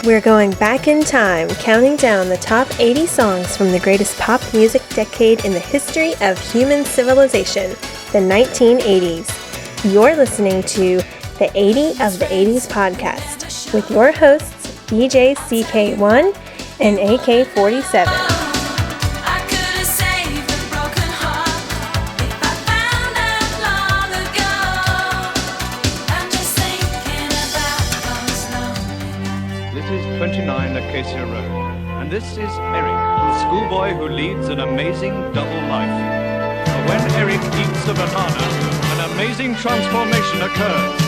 We're going back in time, counting down the top 80 songs from the greatest pop music decade in the history of human civilization, the 1980s. You're listening to the 80 of the 80s podcast with your hosts, DJ CK1 and AK47. This is 29 Acacia Road, and this is Eric, the schoolboy who leads an amazing double life. But when Eric eats a banana, an amazing transformation occurs.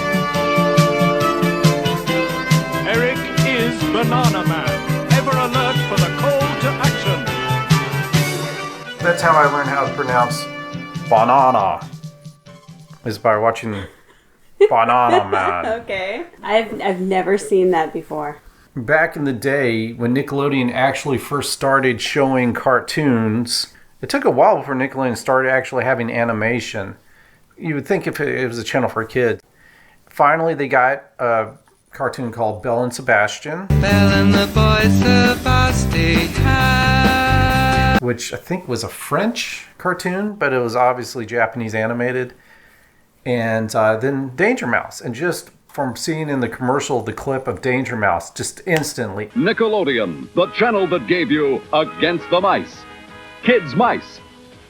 Eric is Banana Man, ever alert for the call to action. That's how I learned how to pronounce banana, is by watching Banana Man. Okay. I've never seen that before. Back in the day, when Nickelodeon actually first started showing cartoons, it took a while before Nickelodeon started actually having animation. You would think if it was a channel for kids. Finally, they got a cartoon called Belle and Sebastian. Belle and the boy Sebastian. Which I think was a French cartoon, but it was obviously Japanese animated. And then Danger Mouse. And just from seeing in the commercial the clip of Danger Mouse, just instantly. Nickelodeon, the channel that gave you Against the Mice. Kids Mice,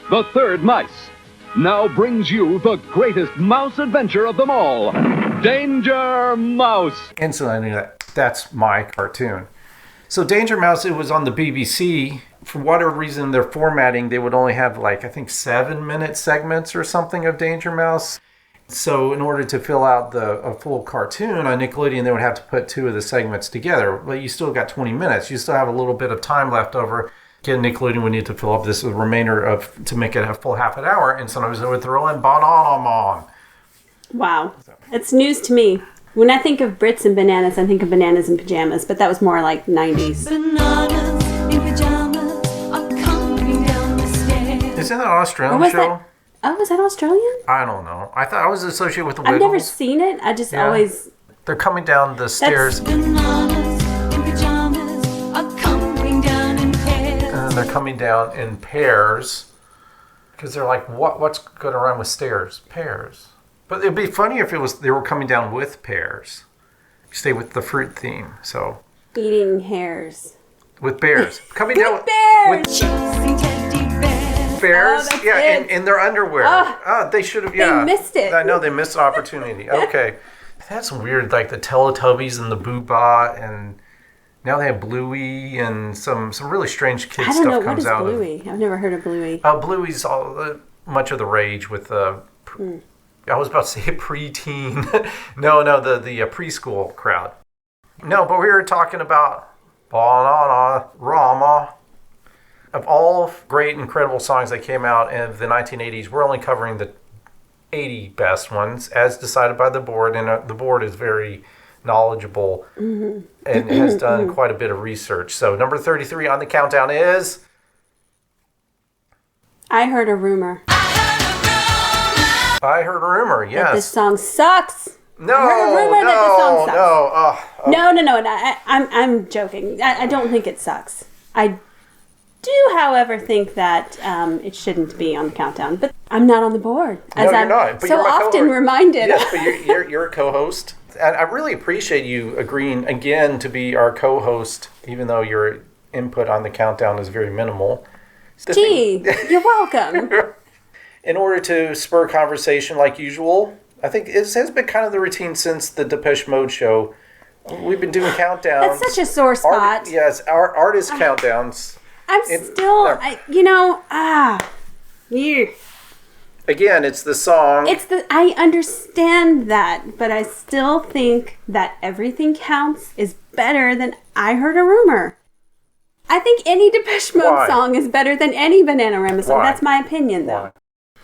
the third mice, now brings you the greatest mouse adventure of them all. Danger Mouse. Instantly I knew that's my cartoon. So Danger Mouse, it was on the BBC. For whatever reason, their formatting, they would only have I think 7-minute segments or something of Danger Mouse. So in order to fill out a full cartoon on Nickelodeon, they would have to put 2 of the segments together. But you still got 20 minutes. You still have a little bit of time left over. Again, Nickelodeon would need to fill up this remainder to make it a full half an hour. And sometimes they would throw in Bananarama. Wow. It's news to me. When I think of Brits and bananas, I think of bananas in pajamas. But that was more like 90s. Bananas in pajamas are coming down the stairs. Isn't that an Australian show? Oh, was that Australian? I don't know. I thought I was associated with the Wiggles. I've never seen it. I just always... They're coming down the stairs. Bananas in pajamas are coming down in pairs. And they're coming down in pairs. Because they're like, what's going to rhyme with stairs? Pears. But it'd be funny if they were coming down with pears. Stay with the fruit theme. So Eating hairs. with bears. Coming down With bears! Chasing teddy bears. bears. that's Yeah, it. in their underwear. They should have. Yeah, They missed it. I know they missed an opportunity. Okay, that's weird. Like the Teletubbies and the Boobah, and now they have Bluey and some really strange kid I don't stuff know. What comes is out Bluey? I've never heard of Bluey. Bluey's all much of the rage with the. I was about to say preteen. no, the preschool crowd. No, but we were talking about Bananarama. Of all great, incredible songs that came out in the 1980s, we're only covering the 80 best ones, as decided by the board. And the board is very knowledgeable and has done quite a bit of research. So number 33 on the countdown is... I heard a rumor. I Heard a Rumor, yes. That this song sucks. No, I heard a rumor that this song sucks. No. No. I'm joking. I don't think it sucks. I do, however, think that it shouldn't be on the countdown. But I'm not on the board. As No, you're I'm not. But so you're my often co-host. reminded. Yes, but you're a co-host. And I really appreciate you agreeing again to be our co-host, even though your input on the countdown is very minimal. Gee, you're welcome. In order to spur conversation like usual, I think it has been kind of the routine since the Depeche Mode show. We've been doing countdowns. That's such a sore spot. Yes, our artist countdowns. Yeah. Again, it's the song. I understand that, but I still think that Everything Counts is better than I Heard a Rumor. I think any Depeche Mode song is better than any Bananarama song. That's my opinion, though. Why?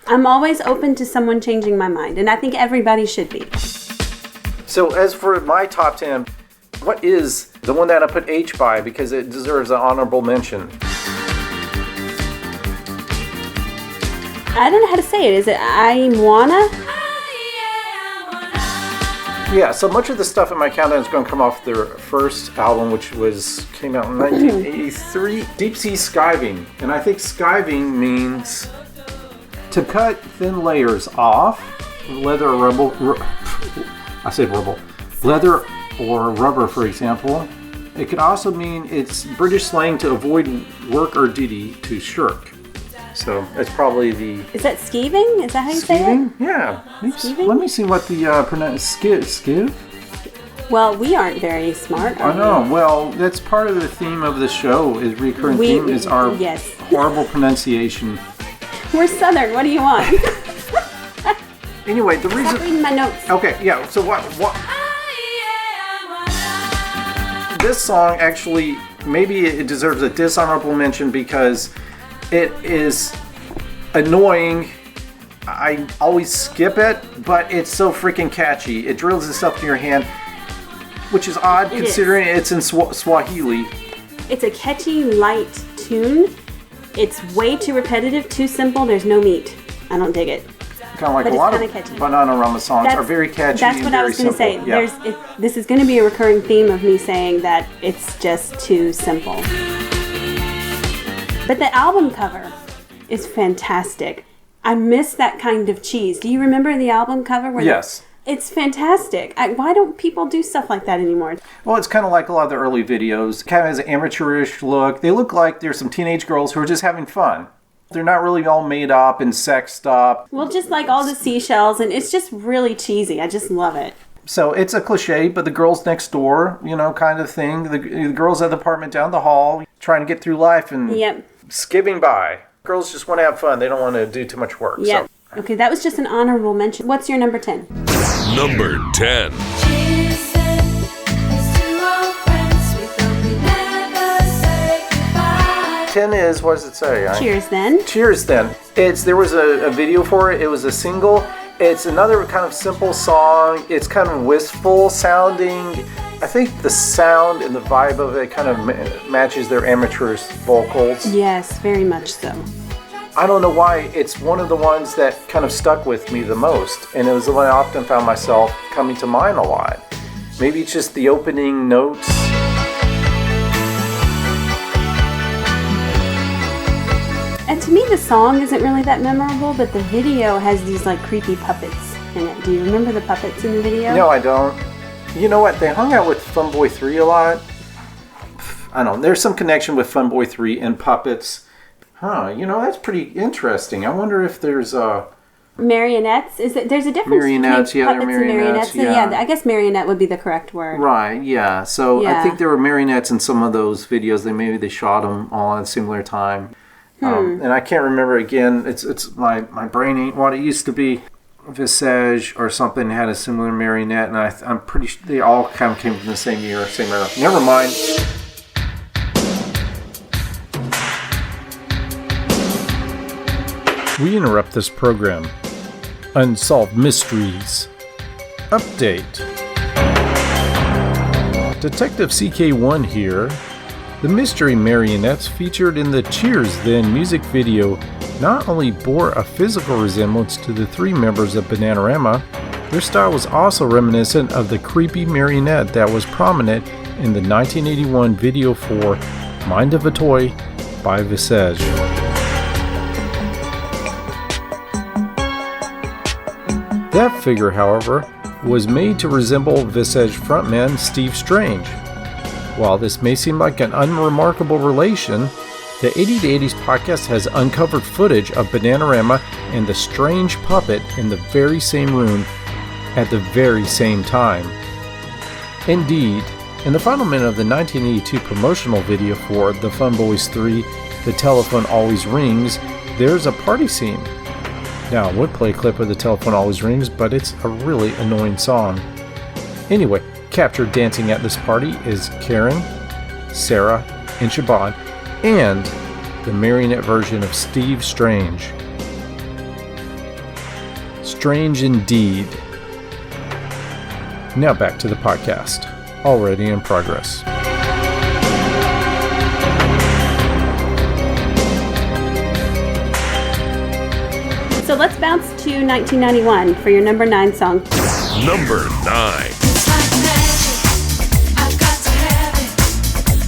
I'm always open to someone changing my mind, and I think everybody should be. So as for my top 10, what is the one that I put H by because it deserves an honorable mention? I don't know how to say it. Is it I Wanna? Yeah, so much of the stuff in my countdown is going to come off their first album, which came out in 1983, Deep Sea Skiving. And I think skiving means to cut thin layers off, leather or leather or rubber, for example. It could also mean it's British slang to avoid work or duty, to shirk. So that's probably the... Is that skeeving? Is that how you say it? Skeeving? Yeah. Skeeving? Let me see what the skiv? Well, we aren't very smart, are I know. Well, that's part of the theme of the show. Is recurring theme is our horrible pronunciation. We're Southern. What do you want? Anyway, the reason... Stop reading my notes. Okay, yeah. So what... This song actually, maybe it deserves a dishonorable mention because it is annoying. I always skip it, but it's so freaking catchy. It drills itself in your hand, which is odd considering it's in Swahili. It's a catchy, light tune. It's way too repetitive, too simple. There's no meat. I don't dig it. Kind of like a lot of Bananarama songs are very catchy. That's what I was going to say. Yeah. This is going to be a recurring theme of me saying that it's just too simple. But the album cover is fantastic. I miss that kind of cheese. Do you remember the album cover? Yes. It's fantastic. Why don't people do stuff like that anymore? Well, it's kind of like a lot of the early videos. Kind of has an amateurish look. They look like there's some teenage girls who are just having fun. They're not really all made up and sexed up. Well, just like all the seashells, and it's just really cheesy. I just love it. So it's a cliche, but the girls next door, kind of thing. The girls at the apartment down the hall, trying to get through life and skipping by. Girls just want to have fun. They don't want to do too much work. Yep. So. Okay, that was just an honorable mention. What's your number 10? Number 10. 10 is, what does it say? Cheers Then. Cheers Then. There was a video for it. It was a single. It's another kind of simple song. It's kind of wistful sounding. I think the sound and the vibe of it kind of matches their amateurish vocals. Yes, very much so. I don't know why. It's one of the ones that kind of stuck with me the most. And it was the one I often found myself coming to mind a lot. Maybe it's just the opening notes. And to me, the song isn't really that memorable, but the video has these like creepy puppets in it. Do you remember the puppets in the video? No, I don't. You know what? They hung out with Funboy 3 a lot. I don't know. There's some connection with Funboy 3 and puppets. That's pretty interesting. I wonder if there's marionettes. There's a difference marionettes, between puppets and marionettes. Yeah. I guess marionette would be the correct word. Right, yeah. So I think there were marionettes in some of those videos. Maybe they shot them all at a similar time. And I can't remember again. It's my brain ain't what it used to be. Visage or something had a similar marionette, and I'm pretty sure they all kind of came from the same year, same era. Never mind. We interrupt this program. Unsolved Mysteries. Update. Detective CK1 here. The mystery marionettes featured in the Cheers Then music video not only bore a physical resemblance to the three members of Bananarama, their style was also reminiscent of the creepy marionette that was prominent in the 1981 video for Mind of a Toy by Visage. That figure, however, was made to resemble Visage frontman Steve Strange. While this may seem like an unremarkable relation, the 80 to 80s podcast has uncovered footage of Bananarama and the strange puppet in the very same room at the very same time. Indeed, in the final minute of the 1982 promotional video for The Fun Boys 3, The Telephone Always Rings, there's a party scene. Now, I would play a clip of The Telephone Always Rings, but it's a really annoying song. Anyway, captured dancing at this party is Karen, Sarah, and Siobhan, and the marionette version of Steve Strange. Strange indeed. Now back to the podcast, already in progress. So let's bounce to 1991 for your number 9 song. Number 9. It's like magic. I've got to have it.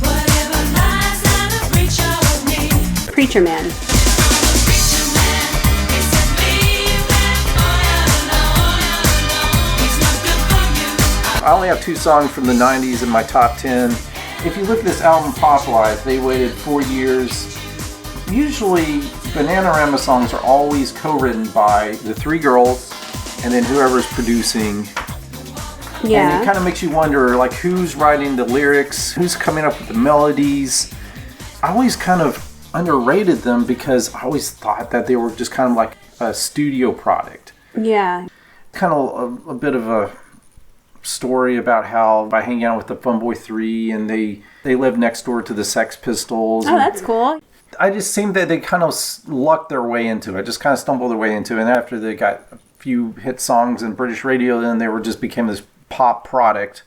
Whatever lies out of reach of me. Preacher Man. Preacher man, he said leave that boy alone. He's no good for you. I only have 2 songs from the 90s in my top 10. If you look at this album, Pop Life, they waited 4 years. Usually, Bananarama songs are always co-written by the 3 girls and then whoever's producing. Yeah. And it kind of makes you wonder, like, who's writing the lyrics, who's coming up with the melodies. I always kind of underrated them because I always thought that they were just kind of like a studio product. Yeah. Kind of a bit of a story about how by hanging out with the Fun Boy 3 and they lived next door to the Sex Pistols. Oh, that's cool. I just seemed that they kind of lucked their way into it, just kind of stumbled their way into it. And after they got a few hit songs in British radio, then they became this pop product.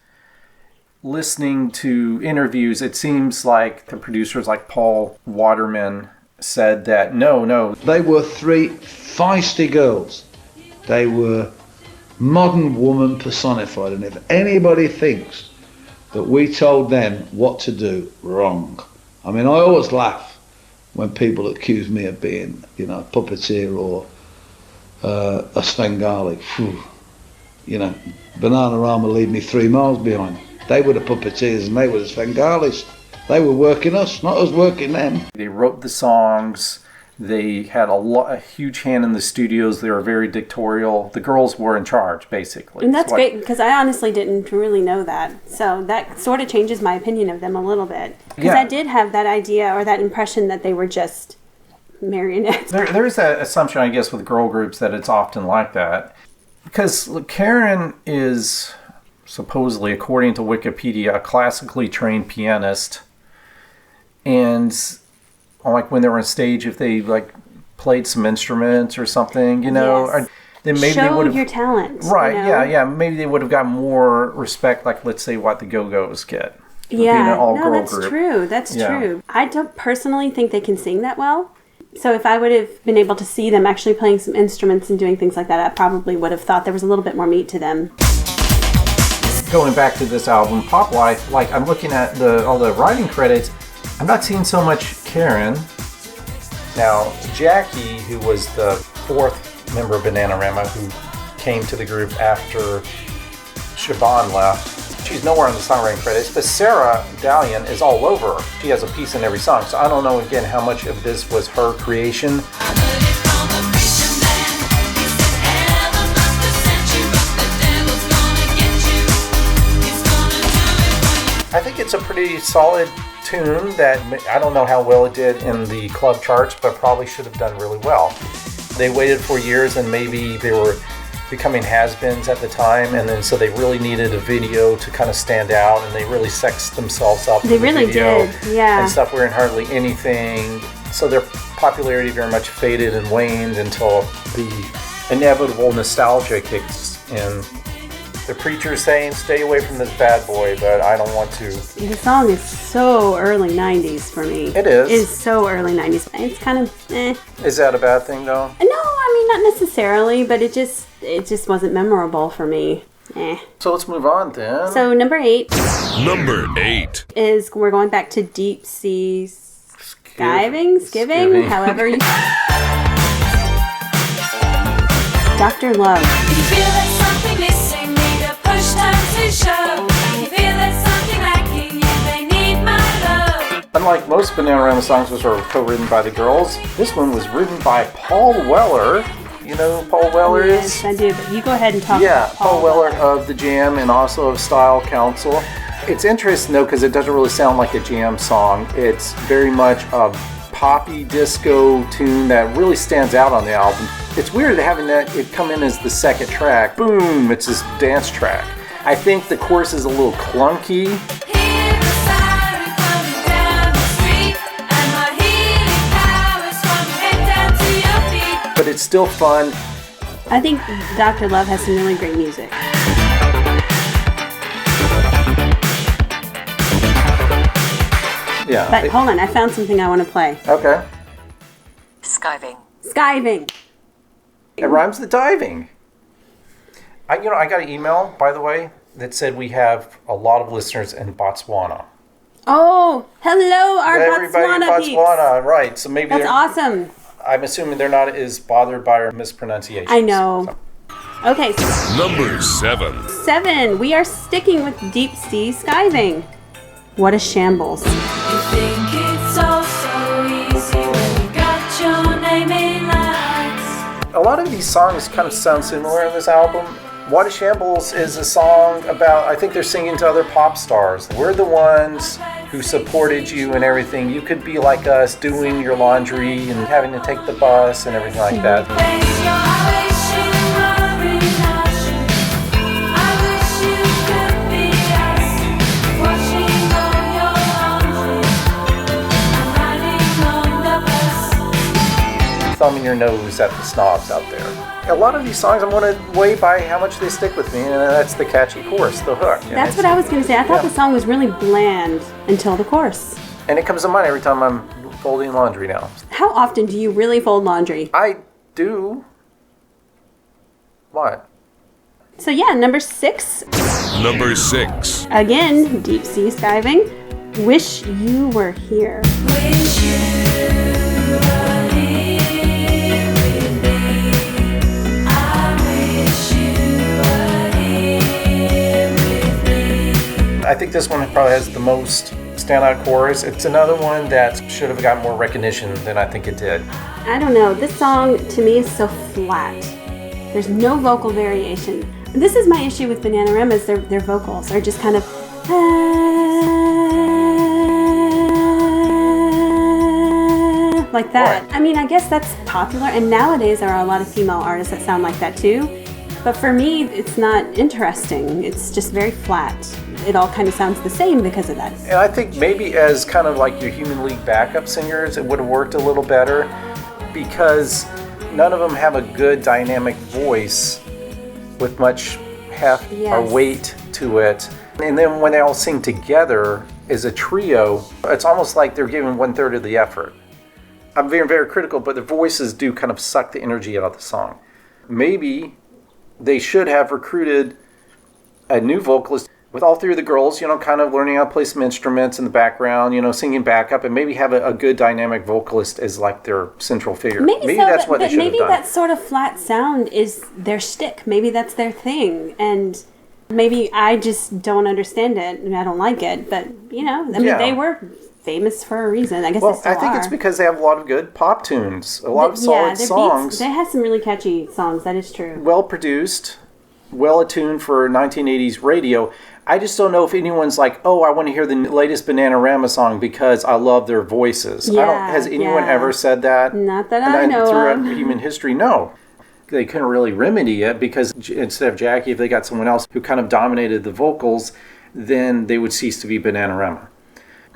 Listening to interviews, it seems like the producers like Paul Waterman said that no. They were 3 feisty girls. They were modern woman personified. And if anybody thinks that we told them what to do, wrong. I mean, I always laugh when people accuse me of being, a puppeteer or a Svengali. Phew. Bananarama leave me 3 miles behind. They were the puppeteers and they were the Svengalis. They were working us, not us working them. They wrote the songs. They had a huge hand in the studios. They were very dictatorial. The girls were in charge, basically. And that's great because I honestly didn't really know that. So that sort of changes my opinion of them a little bit. Because I did have that idea or that impression that they were just marionettes. There's that assumption, I guess, with girl groups that it's often like that. Because Karen is supposedly, according to Wikipedia, a classically trained pianist. And like when they were on stage, if they like played some instruments or something, Yes. or then maybe they would have your talent. Right? Yeah. Maybe they would have got more respect, like let's say what the Go-Go's get. Yeah, being an all-girl that's group. true. That's Yeah. true. I don't personally think they can sing that well. So if I would have been able to see them actually playing some instruments and doing things like that, I probably would have thought there was a little bit more meat to them. Going back to this album, Pop Life, like I'm looking at all the writing credits, I'm not seeing so much Karen. Now, Jackie, who was the 4th member of Bananarama, who came to the group after Siobhan left, she's nowhere on the songwriting credits, but Sarah Dalian is all over. She has a piece in every song, so I don't know, again, how much of this was her creation. I think it's a pretty solid tune that I don't know how well it did in the club charts, but probably should have done really well. They waited 4 years and maybe they were becoming has-beens at the time, and then so they really needed a video to kind of stand out, and they really sexed themselves up. They really did, yeah. And stuff wearing hardly anything. So their popularity very much faded and waned until the inevitable nostalgia kicks in. The preacher's saying, stay away from this bad boy, but I don't want to. The song is so early 90s for me. It is. It is so early 90s. It's kind of Is that a bad thing, though? No, I mean, not necessarily, but it just wasn't memorable for me. So let's move on then. So number 8 Number 8. is we're going back to deep sea skiving, however you... Dr. Love. If you feel there's something missing, need a push time to shove. If you feel there's something lacking, you may need my love. Unlike most Bananarama songs, which are co-written by the girls, this one was written by Paul Weller. You know who Paul Weller is? Yes, I do, but you go ahead and talk Yeah, about Paul Weller of The Jam and also of Style Council. It's interesting, though, because it doesn't really sound like a Jam song. It's very much a poppy disco tune that really stands out on the album. It's weird having it come in as the second track. Boom, it's this dance track. I think the chorus is a little clunky. Hear the siren coming down the street, and my healing powers from your head down to your feet. But it's still fun. I think Dr. Love has some really great music. Yeah. But hold on, I found something I want to play. Okay. Skiving. Skiving. It rhymes with diving. I got an email, by the way, that said we have a lot of listeners in Botswana. Oh, hello, our Everybody in Botswana peeps. Botswana, right. So maybe That's awesome. I'm assuming they're not as bothered by our mispronunciations. I know. So. Okay. Number 7. 7. We are sticking with deep sea skiving. What a shambles. You think it's all so easy when you got your name in lights. A lot of these songs kind of sound similar in this album. What a Shambles is a song about, I think they're singing to other pop stars. We're the ones who supported you and everything. You could be like us, doing your laundry and having to take the bus and everything like that. Thumbing your nose at the snobs out there. A lot of these songs I'm going to weigh by how much they stick with me, and that's the catchy chorus, the hook. That's what I was going to say. I thought the song was really bland until the chorus. And it comes to mind every time I'm folding laundry now. How often do you really fold laundry? I do. What? So yeah, number 6. Number 6. Again, deep sea skiving. Wish You Were Here. Wish you were here with me. I wish you were here with me. I think this one probably has the most standout chorus. It's another one that should have gotten more recognition than I think it did. I don't know. This song to me is so flat. There's no vocal variation. This is my issue with Bananarama is their vocals are just kind of like that. Right. I mean, I guess that's popular, and nowadays there are a lot of female artists that sound like that too. But for me, it's not interesting. It's just very flat. It all kind of sounds the same because of that. And I think maybe as kind of like your Human League backup singers, it would have worked a little better because none of them have a good dynamic voice with much heft or weight to it. And then when they all sing together as a trio, it's almost like they're giving 1/3 of the effort. I'm very, very critical, but the voices do kind of suck the energy out of the song. Maybe they should have recruited a new vocalist with all 3 of the girls, kind of learning how to play some instruments in the background, singing backup, and maybe have a good dynamic vocalist as like their central figure. Maybe so, that's what they should have done. Maybe that sort of flat sound is their shtick. Maybe that's their thing. And maybe I just don't understand it and I don't like it. But, they were famous for a reason. I guess they still I think are. it's because they have a lot of good pop tunes, a lot of solid songs. Beats, they have some really catchy songs, that is true. Well produced, well attuned for 1980s radio. I just don't know if anyone's like, oh, I want to hear the latest Bananarama song because I love their voices. Has anyone ever said that? Not that I know throughout of. human history, no. They couldn't really remedy it because instead of Jackie, if they got someone else who kind of dominated the vocals, then they would cease to be Bananarama.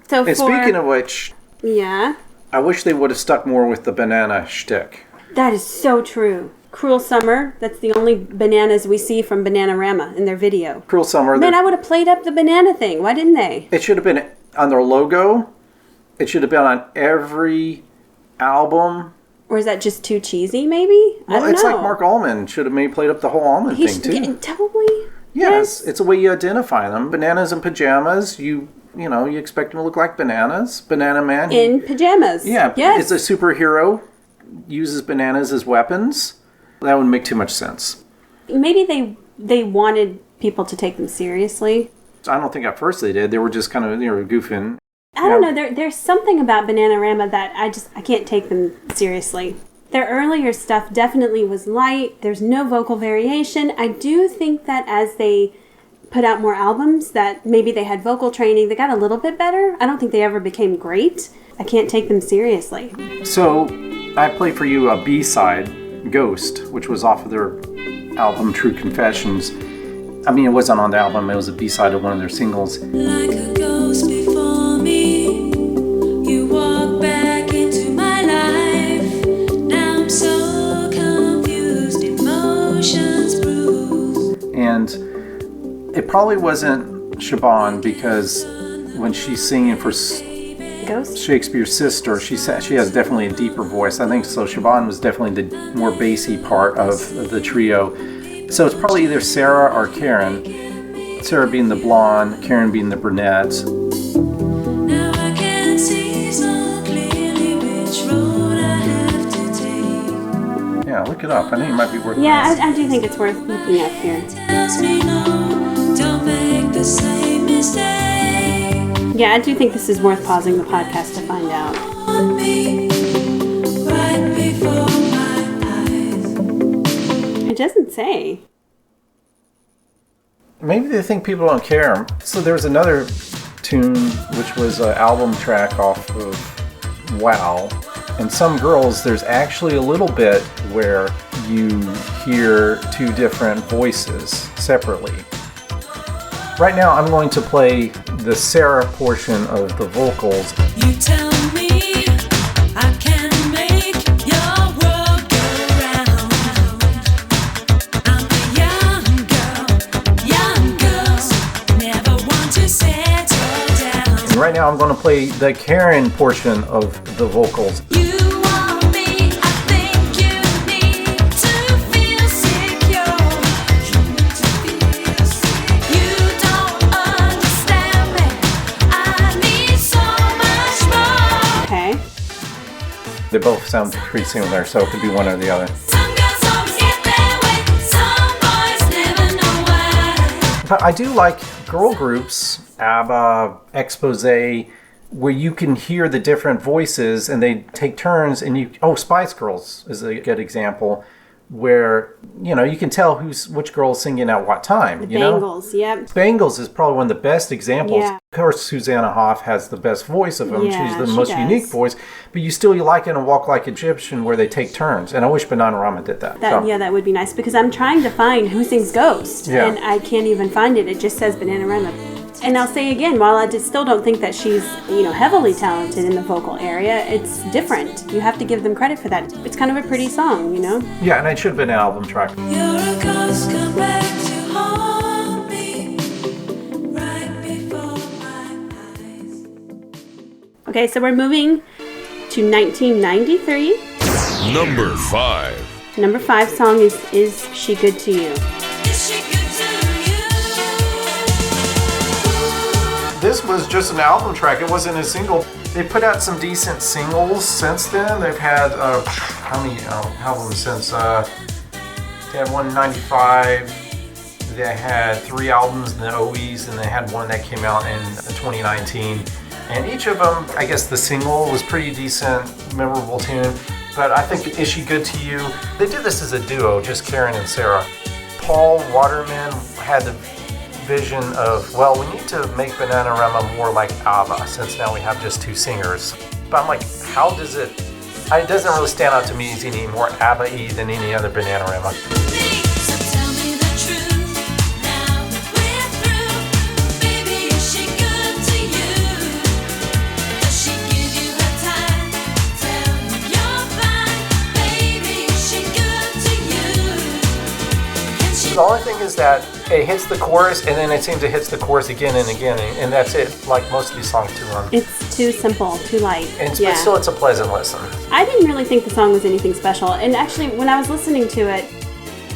And speaking of which, I wish they would have stuck more with the banana shtick. That is so true. Cruel Summer, that's the only bananas we see from Bananarama in their video. Cruel Summer. Man, I would have played up the banana thing. Why didn't they? It should have been on their logo. It should have been on every album. Or is that just too cheesy, maybe? I don't know. It's like Mark Allman should have maybe played up the whole Allman thing, too. Totally. Yes, it's a way you identify them. Bananas in pajamas, you expect them to look like bananas. Banana Man. In pajamas. Yeah. Yes. It's a superhero, uses bananas as weapons. That wouldn't make too much sense. Maybe they wanted people to take them seriously. I don't think at first they did. They were just kind of goofing. I don't know. There's something about Bananarama that I can't take them seriously. Their earlier stuff definitely was light. There's no vocal variation. I do think that as they put out more albums that maybe they had vocal training, they got a little bit better. I don't think they ever became great. I can't take them seriously. So I play for you a B-side, Ghost, which was off of their album True Confessions. I mean, it wasn't on the album, it was a B-side of one of their singles. Like a ghost before me, you walk back into my life. Now I'm so confused, emotions bruised. And it probably wasn't Siobhan because when she's singing for Ghost? Shakespeare's sister. She has definitely a deeper voice. I think so. Siobhan was definitely the more bassy part of the trio. So it's probably either Sarah or Karen. Sarah being the blonde, Karen being the brunette. Now I can see so clearly which road I have to take. Yeah, look it up. I think it might be worth Yeah, I do think it's worth looking up here. Tells me no, don't make the same mistake. Yeah, I do think this is worth pausing the podcast to find out. On me, right before my eyes. It doesn't say. Maybe they think people don't care. So there's another tune which was an album track off of Wow. And Some Girls, there's actually a little bit where you hear two different voices separately. Right now I'm going to play the Sarah portion of the vocals. You tell me I can make your world go round. I'm a young girls never want to settle down. And right now I'm going to play the Karen portion of the vocals. You want me, I think you need to feel secure. You don't understand me, I need so much more. Okay. They both sound pretty similar, so it could be one or the other. Some girls always get their way, some boys never know why. But I do like girl groups, Abba, Expose, where you can hear the different voices and they take turns and Spice Girls is a good example where, you can tell which girl is singing at what time, Bangles, yep. Bangles is probably one of the best examples. Yeah. Of course, Susanna Hoff has the best voice of them. Yeah, She's the she most does. unique voice. But you still like it and Walk Like Egyptian where they take turns. And I wish Bananarama did that. Yeah, that would be nice because I'm trying to find who sings Ghost. Yeah. And I can't even find it. It just says Bananarama. And I'll say again, while I still don't think that she's, heavily talented in the vocal area, it's different. You have to give them credit for that. It's kind of a pretty song, Yeah, and it should have been an album track. You're a ghost, come back to haunt me right before my eyes. Okay, so we're moving to 1993. Number 5. Number 5 song is She Good to You? Is she good to you? This was just an album track. It wasn't a single. They put out some decent singles since then. They've had, how many albums since? They had one in 95. They had 3 albums in the OEs, and they had one that came out in 2019. And each of them, I guess the single was pretty decent, memorable tune. But I think Is She Good to You? They did this as a duo, just Karen and Sarah. Paul Waterman had the vision of, we need to make Bananarama more like Abba, since now we have just 2 singers. But I'm like, how does it doesn't really stand out to me as any more Abba-y than any other Bananarama. So tell me the truth, now that we're through. Baby, is she good to you? Does she give you her time? Tell me you're fine. Baby, is she good to you? Can she The only thing is that it hits the chorus, and then it seems it hits the chorus again and again, and that's it, like most of these songs too long. It's too simple, too light. But still, it's a pleasant listen. I didn't really think the song was anything special. And actually, when I was listening to it,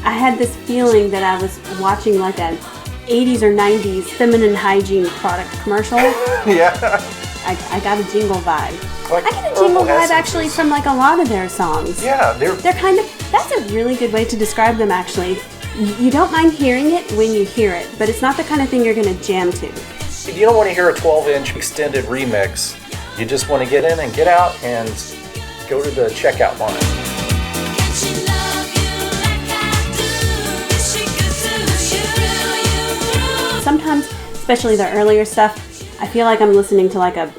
I had this feeling that I was watching like an 80s or 90s feminine hygiene product commercial. Yeah. I got a jingle vibe. Like I get a jingle herbal vibe essences. actually from like a lot of their songs. Yeah, They're kind of, that's a really good way to describe them actually. You don't mind hearing it when you hear it, but it's not the kind of thing you're going to jam to. you don't want to hear a 12-inch extended remix. You just want to get in and get out and go to the checkout line. Sometimes, especially the earlier stuff, I feel like I'm listening to like a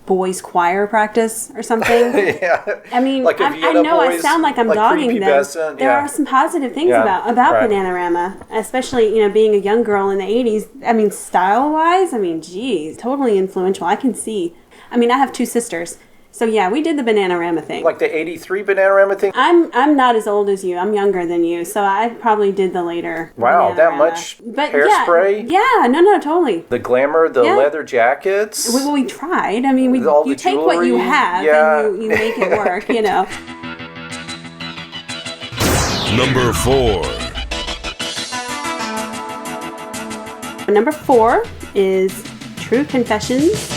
boys choir practice or something. Yeah. I mean, Like a I Vienna know I Boys, sound like I'm like dogging them. prepubescent, There yeah. are some positive things Yeah, about right. Bananarama, especially, being a young girl in the 80s. I mean, style-wise, geez, totally influential. I can see. I mean, I have two sisters, So yeah, we did the Bananarama thing. Like the 83 Bananarama thing? I'm not as old as you. I'm younger than you, so I probably did the later. Wow, that Bananarama. much But hairspray? Yeah, no, totally. The glamour, the Yeah. leather jackets. We tried. I mean, All you the take what you jewelry. have Yeah. and you make it work, you know. Number 4. Number 4 is True Confessions.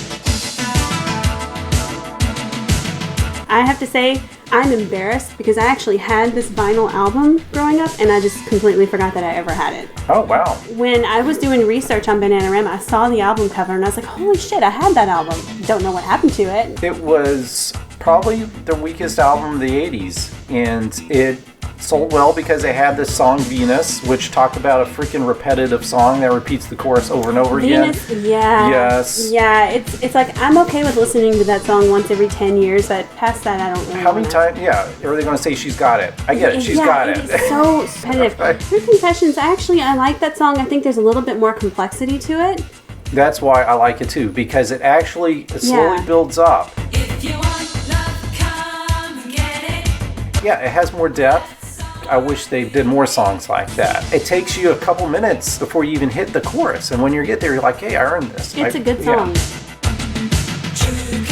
I have to say, I'm embarrassed because I actually had this vinyl album growing up and I just completely forgot that I ever had it. Oh, wow. When I was doing research on Bananarama, I saw the album cover and I was like, holy shit, I had that album. Don't know what happened to it. It was probably the weakest album of the 80s, and it sold well because they had this song Venus, which talked about a freaking repetitive song that repeats the chorus over and over again. Venus, yeah. Yes. Yeah, it's like, I'm okay with listening to that song once every 10 years, but past that, I don't really How many wanna. times? Yeah, are they going to say she's got it? I get it. She's Yeah, got it. It's so repetitive. True Confessions, actually, I like that song. I think there's a little bit more complexity to it. That's why I like it too, because it actually slowly Yeah. builds up. If you want love, come and get it. Yeah, it has more depth. I wish they did more songs like that. It takes you a couple minutes before you even hit the chorus, and when you get there, you're like, hey, I earned this. It's a good Yeah. song. True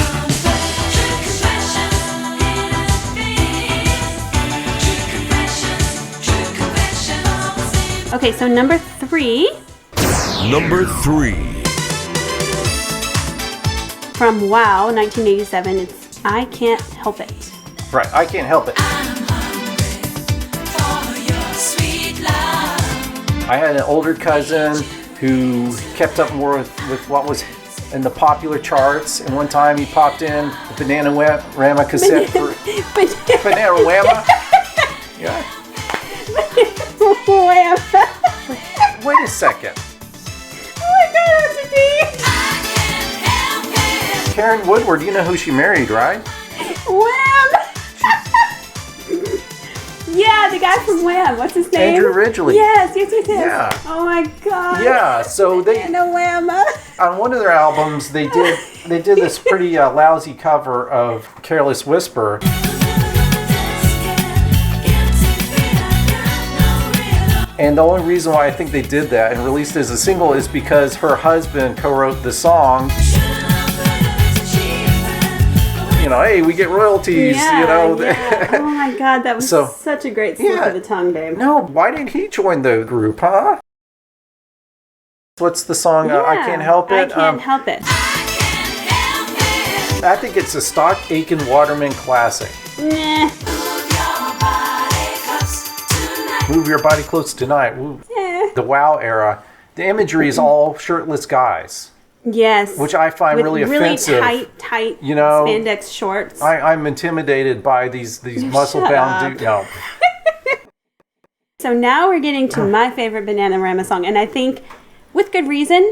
confessions, true confessions. Okay, so number 3 Number 3. from WoW, 1987, it's I Can't Help It. Right, I can't help it. For your sweet love. I had an older cousin who kept up more with what was in the popular charts, and one time he popped in the Bananarama cassette for Bananarama. Yeah. Wait a second. I can't help it. Karen Woodward, you know who she married, right? Wham! Yeah, the guy from Wham. What's his name? Andrew Ridgeley. Yes. Yeah. Oh my god. Yeah, so they And a Wham. on one of their albums they did this pretty lousy cover of Careless Whisper. And the only reason why I think they did that and released it as a single is because her husband co-wrote the song. You know, hey, we get royalties, Yeah, you know. yeah. Oh my god, that was So, such a great slip yeah. of the tongue, babe. No, why didn't he join the group, huh? What's the song? I Can't Help It? I Can't Help It. I think it's a Stock Aitken Waterman classic. Nah. Move Your Body Close Tonight. Ooh. Eh. The WoW era. The imagery is all shirtless guys, Yes. which I find With really offensive. tight, You know, spandex shorts. I'm intimidated by these muscle-bound dudes. No. So now we're getting to my favorite Bananarama song, and I think, with good reason,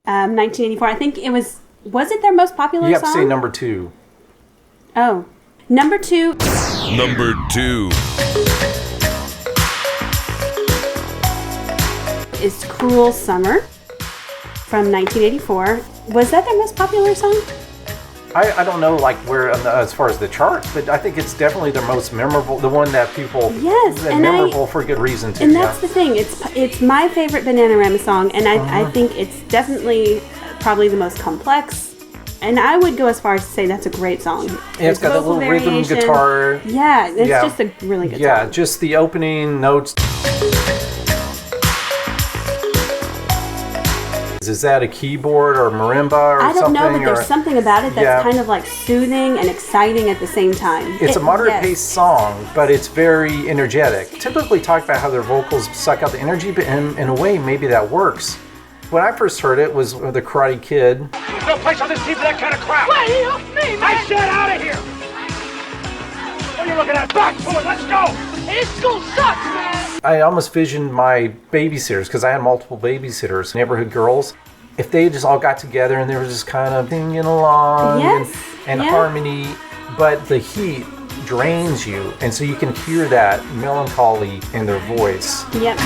1984. I think it was it their most popular You have song? to say number 2. Oh, number 2. Number 2. Is Cruel Summer from 1984. Was that their most popular song? I don't know like where as far as the charts, but I think it's definitely the most memorable, the one that people Yes, and memorable for good reason too. And yeah. that's the thing. It's my favorite Bananarama song, and I think it's definitely probably the most complex. And I would go as far as to say that's a great song. Yeah, it's got the little rhythm guitar. Yeah, it's Yeah. just a really good Yeah, song. just the opening notes. Is that a keyboard or marimba or I don't something? know, but or- there's something about it that's Yeah. kind of like soothing and exciting at the same time. It's a moderate yes. paced song, but it's very energetic. Typically talk about how their vocals suck out the energy, but in a way, maybe that works. When I first heard it was with the Karate Kid. There's no place on this team for that kind of crap. Why you off me, man? I said out of here. What are you looking at? Back to it. Let's go. This school sucks, man. I almost visioned my babysitters, because I had multiple babysitters, neighborhood girls. If they just all got together and they were just kind of singing along Yes, and yeah. harmony, but the heat drains you, and so you can hear that melancholy in their voice. Yep.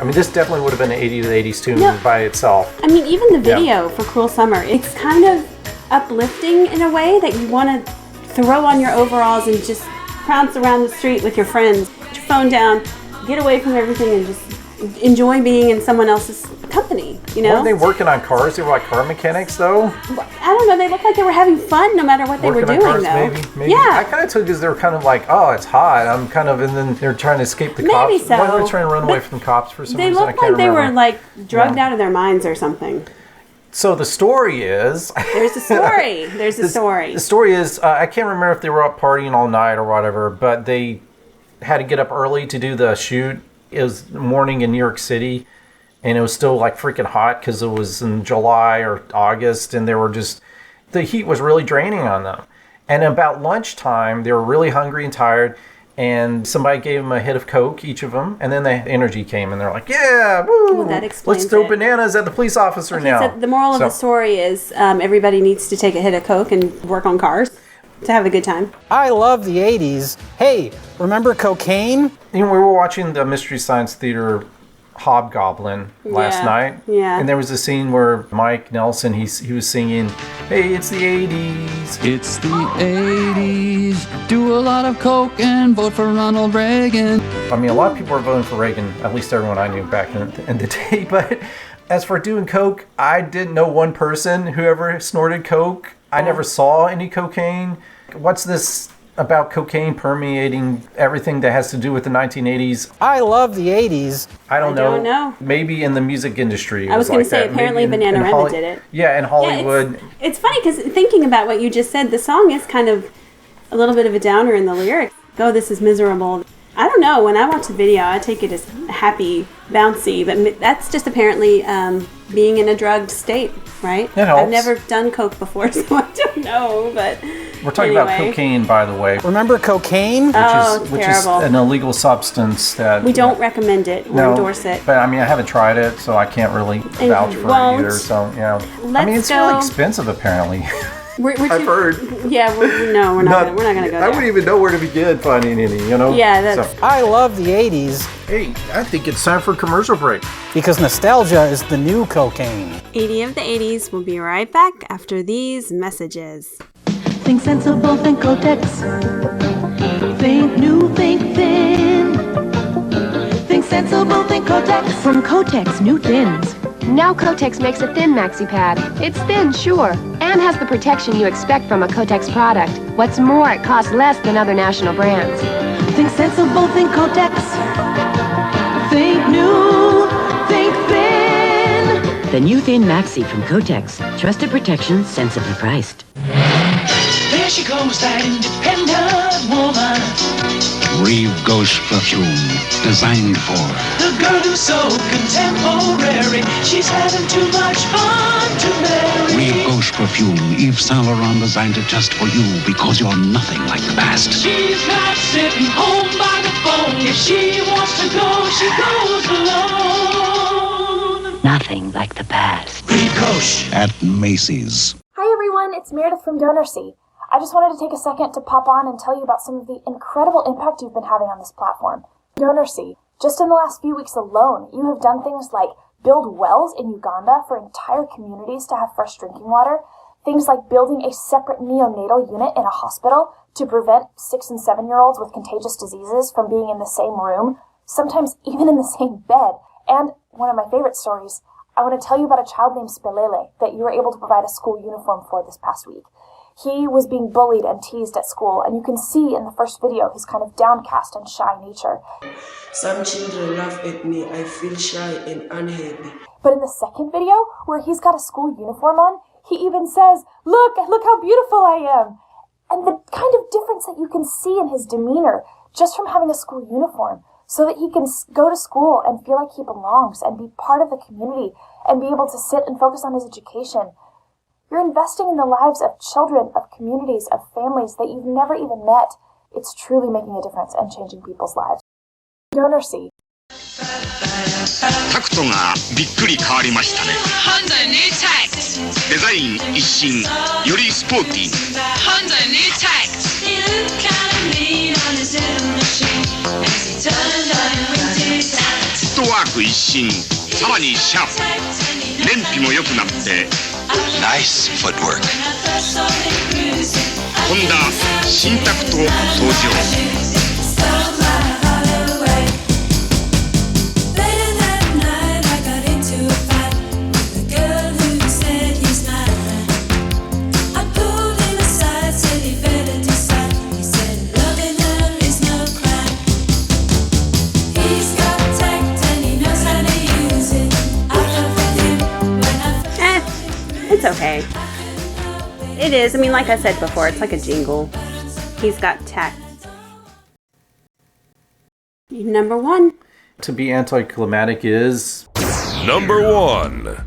I mean, this definitely would have been an 80s tune by itself. I mean, even the video for Cruel Summer, it's kind of uplifting in a way that you want to throw on your overalls and just prance around the street with your friends. Put your phone down, get away from everything, and just enjoy being in someone else's company, you know? Weren't they working on cars? They were like car mechanics, though? I don't know. They looked like they were having fun no matter what they were doing, cars, though. Maybe. Yeah. I kind of took it as they were kind of like, oh, it's hot. I'm kind of, and then they're trying to escape the cops. Maybe so. Why were they trying to run away from the cops for some They reason? I looked can't like they remember. were like drugged out of their minds or something. So the story is... There's a story. There's a story. The story is, I can't remember if they were up partying all night or whatever, but they had to get up early to do the shoot. It was morning in New York City, and it was still like freaking hot because it was in July or August, and they were just... The heat was really draining on them. And about lunchtime, they were really hungry and tired, and somebody gave them a hit of Coke, each of them, and then the energy came, and they're like, yeah, woo! Well, that explains Let's throw it. bananas at the police officer now. So the moral of the story is everybody needs to take a hit of Coke and work on cars to have a good time. I love the 80s. Hey, remember cocaine? You know, we were watching the Mystery Science Theater Hobgoblin last night. Yeah. And there was a scene where Mike Nelson, he was singing, hey, it's the 80s. It's the 80s. Do a lot of coke and vote for Ronald Reagan. I mean, a lot of people were voting for Reagan, at least everyone I knew back in the day. But as for doing coke, I didn't know one person who ever snorted coke. I never saw any cocaine. What's this about cocaine permeating everything that has to do with the 1980s? I love the 80s. I don't know. don't know. Maybe in the music industry. I was going like to say, that. apparently Maybe in Bananarama did it. Yeah, in Hollywood. It's funny because thinking about what you just said, the song is kind of a little bit of a downer in the lyrics. Oh, this is miserable. I don't know. When I watch the video, I take it as happy, bouncy, but that's just apparently being in a drugged state, right? It helps. I've never done coke before, so I don't know, but We're talking about cocaine, by the way. Remember cocaine? Which is terrible. an illegal substance that... We don't recommend it or endorse it. But I mean, I haven't tried it, so I can't really vouch for it either. So, you know. I mean, it's really expensive, apparently. I've heard. Yeah, we're not going to go there. I wouldn't even know where to begin finding any, you know? Yeah, that's... I love the 80s. Hey, I think it's time for a commercial break. Because nostalgia is the new cocaine. 80 of the 80s. We'll be right back after these messages. Think sensible, think Kotex. Think new, think thin. Think sensible, think Kotex. From Kotex, new thins. Now Kotex makes a thin maxi pad. It's thin, sure, and has the protection you expect from a Kotex product. What's more, it costs less than other national brands. Think sensible, think Kotex. Think new, think thin. The new Thin Maxi from Kotex. Trusted protection, sensibly priced. There she goes, that independent woman. Reeve Ghost Perfume, designed for The girl who's so contemporary. She's having too much fun to marry. Reeve Ghost Perfume. Yves Saint Laurent designed it just for you because you're nothing like the past. She's not sitting home by the phone. If she wants to go, she goes alone. Nothing like the past. Reeve Ghost. At Macy's. Hi everyone, it's Meredith from DonorSee. I just wanted to take a second to pop on and tell you about some of the incredible impact you've been having on this platform. DonorSee, just in the last few weeks alone, you have done things like build wells in Uganda for entire communities to have fresh drinking water, things like building a separate neonatal unit in a hospital to prevent 6 and 7-year-olds with contagious diseases from being in the same room, sometimes even in the same bed. And one of my favorite stories, I want to tell you about a child named Spelele that you were able to provide a school uniform for this past week. He was being bullied and teased at school, and you can see in the first video his kind of downcast and shy nature. Some children laugh at me. I feel shy and unhappy. But in the second video, where he's got a school uniform on, he even says, look how beautiful I am. And the kind of difference that you can see in his demeanor just from having a school uniform, so that he can go to school and feel like he belongs and be part of the community and be able to sit and focus on his education. You're investing in the lives of children, of communities, of families that you've never even met. It's truly making a difference and changing people's lives. DonorSee. タクトがびっくり変わりましたね。Honda new tax. デザイン一新、よりスポーティー。Honda new tax. He looked kind of mean on his little machine as he turned on and winked it out. フットワーク一新、シャープ。燃費も良くなって Nice footwork. ホンダ新タクト登場。It's okay. It is. I mean, like I said before, it's like a jingle. He's got tact. Number 1. To be anticlimactic is... Number 1.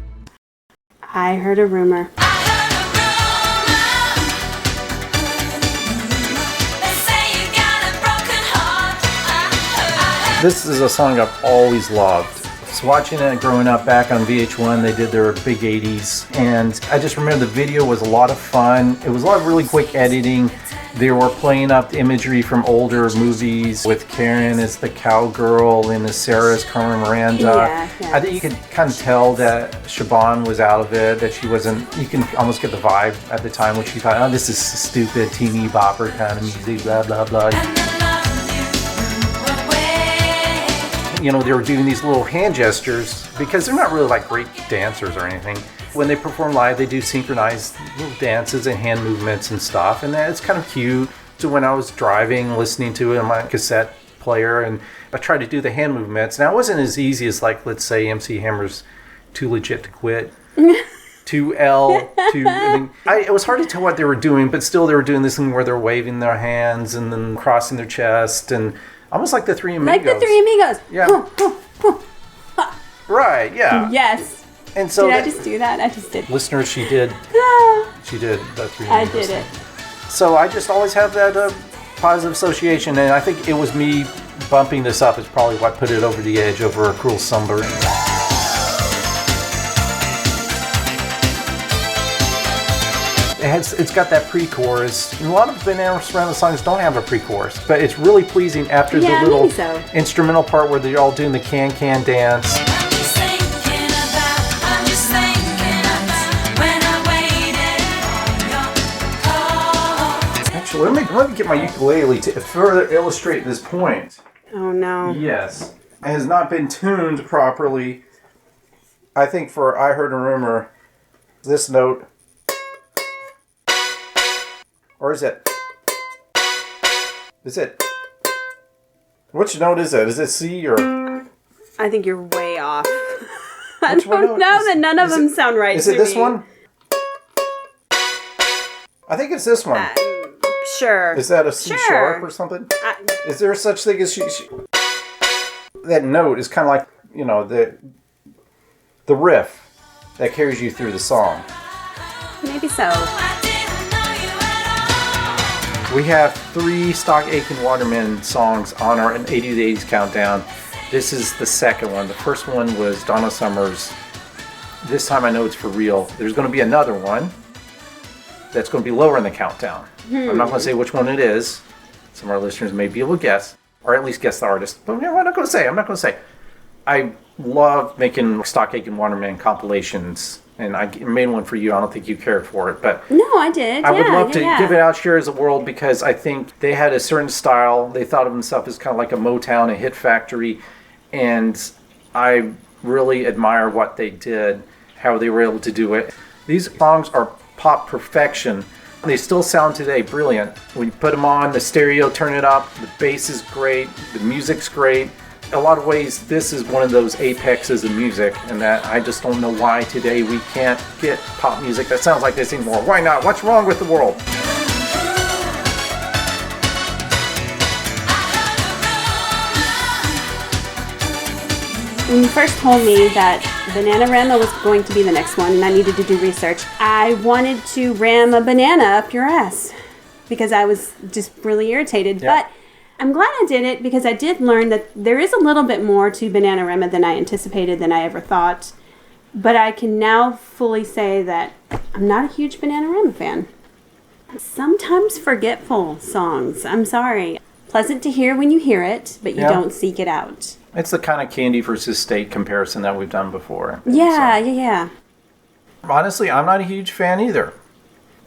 I Heard a Rumor. This is a song I've always loved. I was watching it growing up back on VH1. They did their big 80s. And I just remember the video was a lot of fun. It was a lot of really quick editing. They were playing up the imagery from older movies with Karen as the cowgirl and as Sarah as Carmen Miranda. Yeah. I think you could kind of tell that Siobhan was out of it, that she wasn't, you can almost get the vibe at the time when she thought, oh, this is stupid teeny bopper kind of music, blah, blah, blah. You know, they were doing these little hand gestures because they're not really like great dancers or anything. When they perform live, they do synchronized little dances and hand movements and stuff, and it's kind of cute. So when I was driving, listening to it on my cassette player, and I tried to do the hand movements, and it wasn't as easy as, like, let's say MC Hammer's Too Legit to Quit. 2L, 2. I mean, it was hard to tell what they were doing, but still they were doing this thing where they're waving their hands and then crossing their chest, and almost like the Three Amigos. Like the Three Amigos. Yeah. Right, yeah. Yes. And so did I just do that? I just did. Listeners, she did. She did the Three I Amigos. did it. So I just always have that positive association, and I think it was me bumping this up is probably what put it over the edge over Cruel Summer. It's got that pre-chorus. A lot of Bananarama songs don't have a pre-chorus, but it's really pleasing after the little instrumental part where they're all doing the can-can dance. Actually, let me get my ukulele to further illustrate this point. Oh no. Yes. It has not been tuned properly. I think for I Heard a Rumor, this note... Or is it? Is it? Which note is it? Is it C or? I think you're way off. I don't know that none of them sound right to me. Is it this one? I think it's this one. Sure. Is that a C sharp or something? Is there such thing as that note is kind of like, you know, the riff that carries you through the song. Maybe so. We have 3 Stock Aitken Waterman songs on our 80 to 80s countdown. This is the second one. The first one was Donna Summer's This Time I Know It's For Real. There's going to be another one that's going to be lower in the countdown. I'm not going to say which one it is. Some of our listeners may be able to guess, or at least guess the artist. But I'm not going to say. I'm not going to say. I love making Stock Aitken Waterman compilations. And I made one for you. I don't think you cared for it, but no, I did. I would love to give it out, share as a world, because I think they had a certain style. They thought of themselves as kind of like a Motown, a hit factory, and I really admire what they did, how they were able to do it. These songs are pop perfection. They still sound today brilliant. When you put them on the stereo, turn it up, the bass is great, the music's great. A lot of ways, this is one of those apexes of music, and that I just don't know why today we can't get pop music that sounds like this anymore. Why not? What's wrong with the world? When you first told me that Bananarama was going to be the next one and I needed to do research, I wanted to ram a banana up your ass because I was just really irritated. Yeah. But I'm glad I did it because I did learn that there is a little bit more to Bananarama than I anticipated, than I ever thought. But I can now fully say that I'm not a huge Bananarama fan. Sometimes forgetful songs. I'm sorry. pleasant to hear when you hear it, but you Yeah. don't seek it out. It's the kind of candy versus steak comparison that we've done before. Yeah. Honestly, I'm not a huge fan either.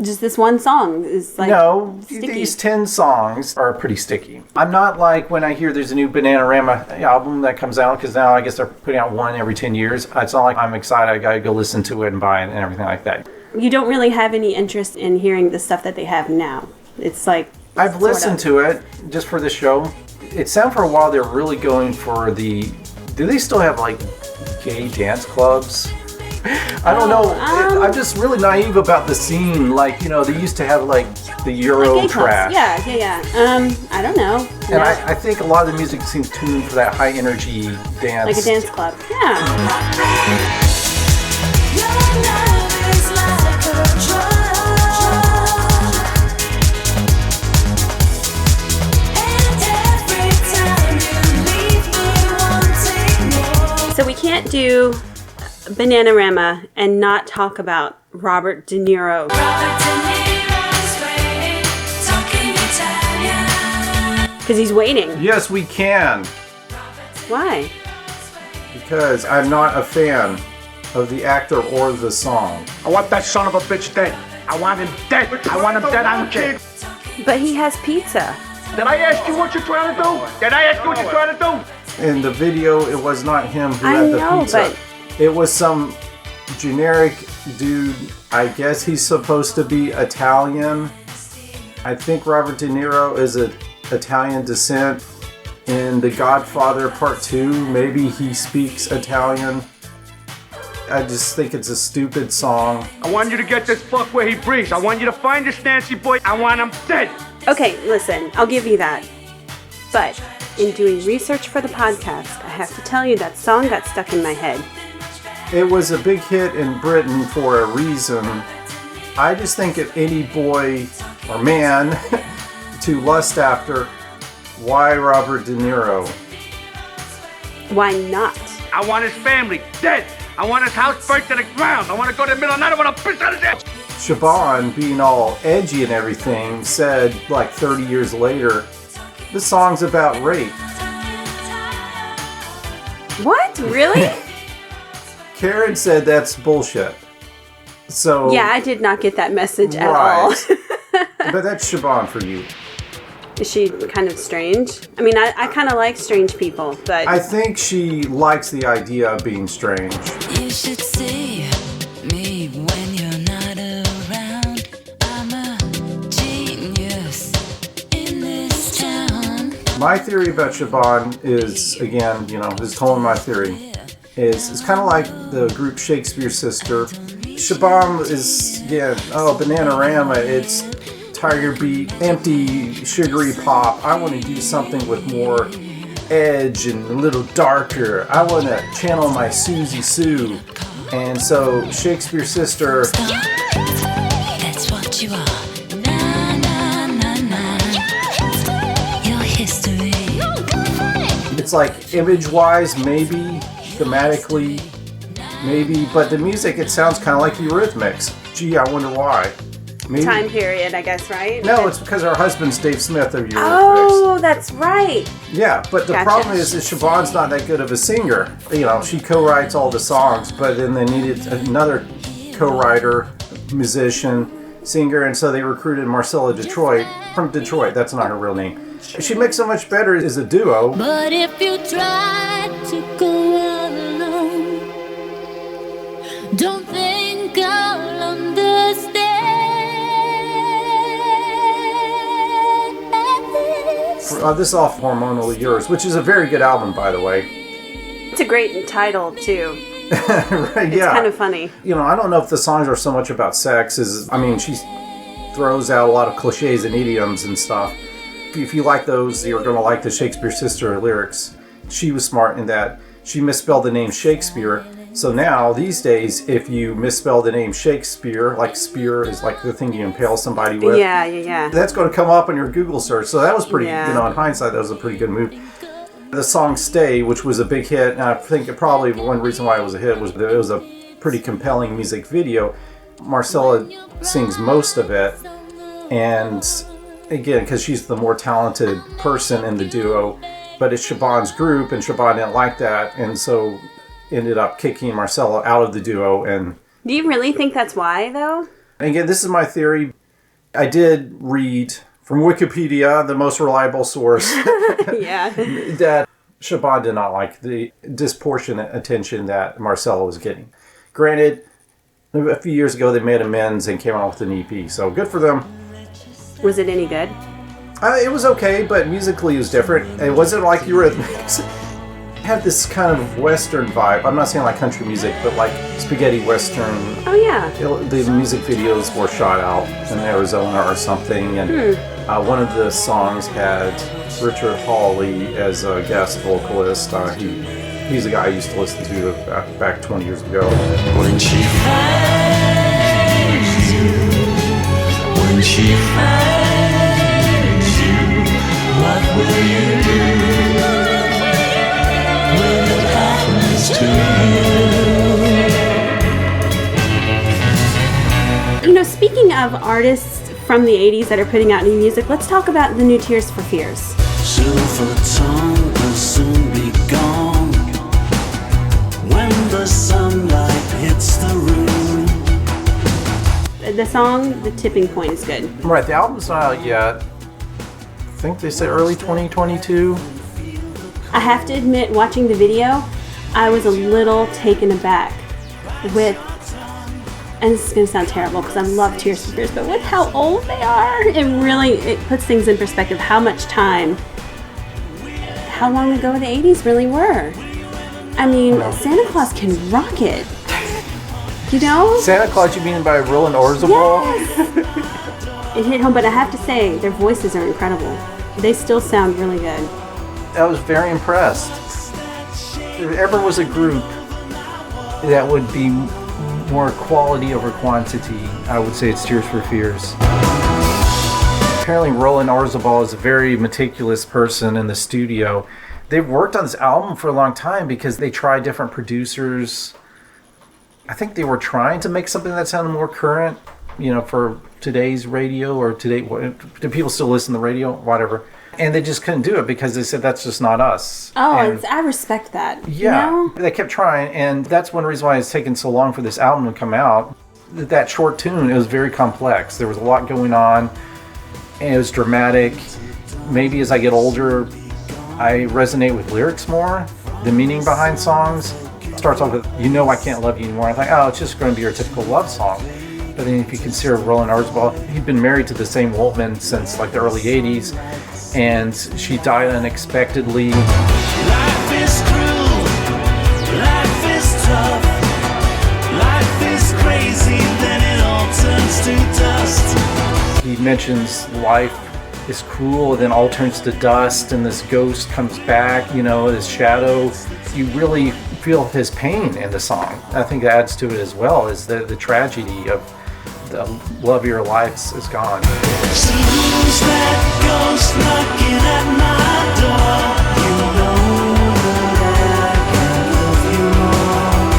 Just this one song is like No, sticky. these 10 songs are pretty sticky. I'm not like when I hear there's a new Bananarama album that comes out, because now I guess they're putting out one every 10 years. It's not like I'm excited, I gotta go listen to it and buy it and everything like that. You don't really have any interest in hearing the stuff that they have now. It's like I've listened to it just for the show. It sounded for a while they're really going for the... Do they still have like gay dance clubs? I don't know. I'm just really naive about the scene. Like, you know, they used to have like the Euro gay clubs. trash. Yeah. I don't know. And I think a lot of the music seems tuned for that high energy dance. Like a dance club. Yeah. So we can't do Bananarama and not talk about Robert De Niro. Because he's waiting. Yes, we can. Why? Because I'm not a fan of the actor or the song. I want that son of a bitch dead. I want him dead. I want him dead. I don't care. But he has pizza. Did I ask you what you're trying to do? In the video, it was not him who I had the know, pizza. It was some generic dude. I guess he's supposed to be Italian. I think Robert De Niro is of Italian descent. In The Godfather Part 2, maybe he speaks Italian. I just think it's a stupid song. I want you to get this fuck where he breathes. I want you to find this Nancy boy. I want him dead. Okay, listen, I'll give you that. But in doing research for the podcast, I have to tell you that song got stuck in my head. It was a big hit in Britain for a reason. I just think if any boy or man to lust after, why Robert De Niro? Why not? I want his family dead. I want his house burnt to the ground. I want to go to the middle of the night. I want to piss on his head. Siobhan, being all edgy and everything, said like 30 years later, the song's about rape. What? Really? Karen said that's bullshit. So Yeah, I did not get that message at right. all. But that's Siobhan for you. Is she kind of strange? I mean, I kind of like strange people, but... I think she likes the idea of being strange. You should see me when you're not around. I'm a genius in this town. My theory about Siobhan is, again, you know, just telling my theory, is it's kind of like the group Shakespear Sister. Siobhan is, Bananarama, it's Tiger Beat, empty, sugary pop. I want to do something with more edge and a little darker. I want to channel my Susie Sue. And so Shakespeare Sister... That's what you are. Na na na na. Your history. It's like image-wise, maybe, thematically, maybe, but the music, it sounds kind of like Eurythmics. Gee, I wonder why. Maybe. Time period, I guess, right? No, it's because our husband's Dave Smith of Eurythmics. Oh, that's right. Yeah, but the Gotcha. problem is that Siobhan's not that good of a singer. You know, she co-writes all the songs, but then they needed another co-writer, musician, singer, and so they recruited Marcella Detroit from Detroit. That's not her real name. She makes so much better as a duo. But if you try to go alone, don't think I'll understand. This is Off Hormonally Yours, which is a very good album, by the way. It's a great title, too. Right, It's yeah. kind of funny. You know, I don't know if the songs are so much about sex. I mean, she throws out a lot of cliches and idioms and stuff. If you like those, you're going to like the Shakespeare Sister lyrics. She was smart in that she misspelled the name Shakespeare. So now, these days, if you misspell the name Shakespeare, like spear is like the thing you impale somebody with. Yeah. That's going to come up in your Google search. So that was pretty, Yeah. you know, in hindsight, that was a pretty good move. The song Stay, which was a big hit, and I think probably one reason why it was a hit was that it was a pretty compelling music video. Marcella sings most of it, and again, because she's the more talented person in the duo, but it's Siobhan's group, and Siobhan didn't like that, and so ended up kicking Marcella out of the duo. And do you really think that's why, though? Again, this is my theory. I did read from Wikipedia, the most reliable source, Yeah. that Siobhan did not like the disproportionate attention that Marcella was getting. Granted, a few years ago they made amends and came out with an EP, so good for them. Was it any good? It was okay, but musically it was different. It wasn't like Eurythmics. It had this kind of Western vibe. I'm not saying like country music, but like spaghetti Western. Oh, yeah. The music videos were shot out in Arizona or something, and one of the songs had Richard Hawley as a guest vocalist. He's a guy I used to listen to back 20 years ago. When she finds you, when she finds you, what will you do when it happens to You know, speaking of artists from the 80s that are putting out new music, let's talk about the new Tears for Fears. Silver tongue will soon be gone when the sunlight hits the room. The song, The Tipping Point, is good. Right, the album's not out yet. I think they said early 2022. I have to admit, watching the video, I was a little taken aback with, and this is going to sound terrible because I love Tears for Fears, but with how old they are, it puts things in perspective how much time, how long ago the 80s really were. I mean, Santa Claus can rock it. You know? Santa Claus, you mean by Roland Orzabal? Yes! It hit home, but I have to say, their voices are incredible. They still sound really good. I was very impressed. If there ever was a group that would be more quality over quantity, I would say it's Tears for Fears. Apparently Roland Orzabal is a very meticulous person in the studio. They've worked on this album for a long time because they tried different producers. I think they were trying to make something that sounded more current, for today's radio, or today. Do people still listen to the radio? Whatever. And they just couldn't do it because they said that's just not us. Oh, and I respect that. yeah, You know? they kept trying, and that's one reason why it's taken so long for this album to come out. That short tune, it was very complex. There was a lot going on, and it was dramatic. Maybe as I get older, I resonate with lyrics more, the meaning behind songs. It starts off with, I can't love you anymore. I think, it's just going to be your typical love song. But then if you consider Roland Orzabal, he'd been married to the same woman since like the early 80s, and she died unexpectedly. Life is cruel, life is tough, life is crazy, then it all turns to dust. He mentions life is cruel, then all turns to dust, and this ghost comes back, this shadow. You really feel his pain in the song. I think that adds to it as well, is the tragedy of the love of your life is gone. So who's that ghost knocking at my door? You know that I can love you more.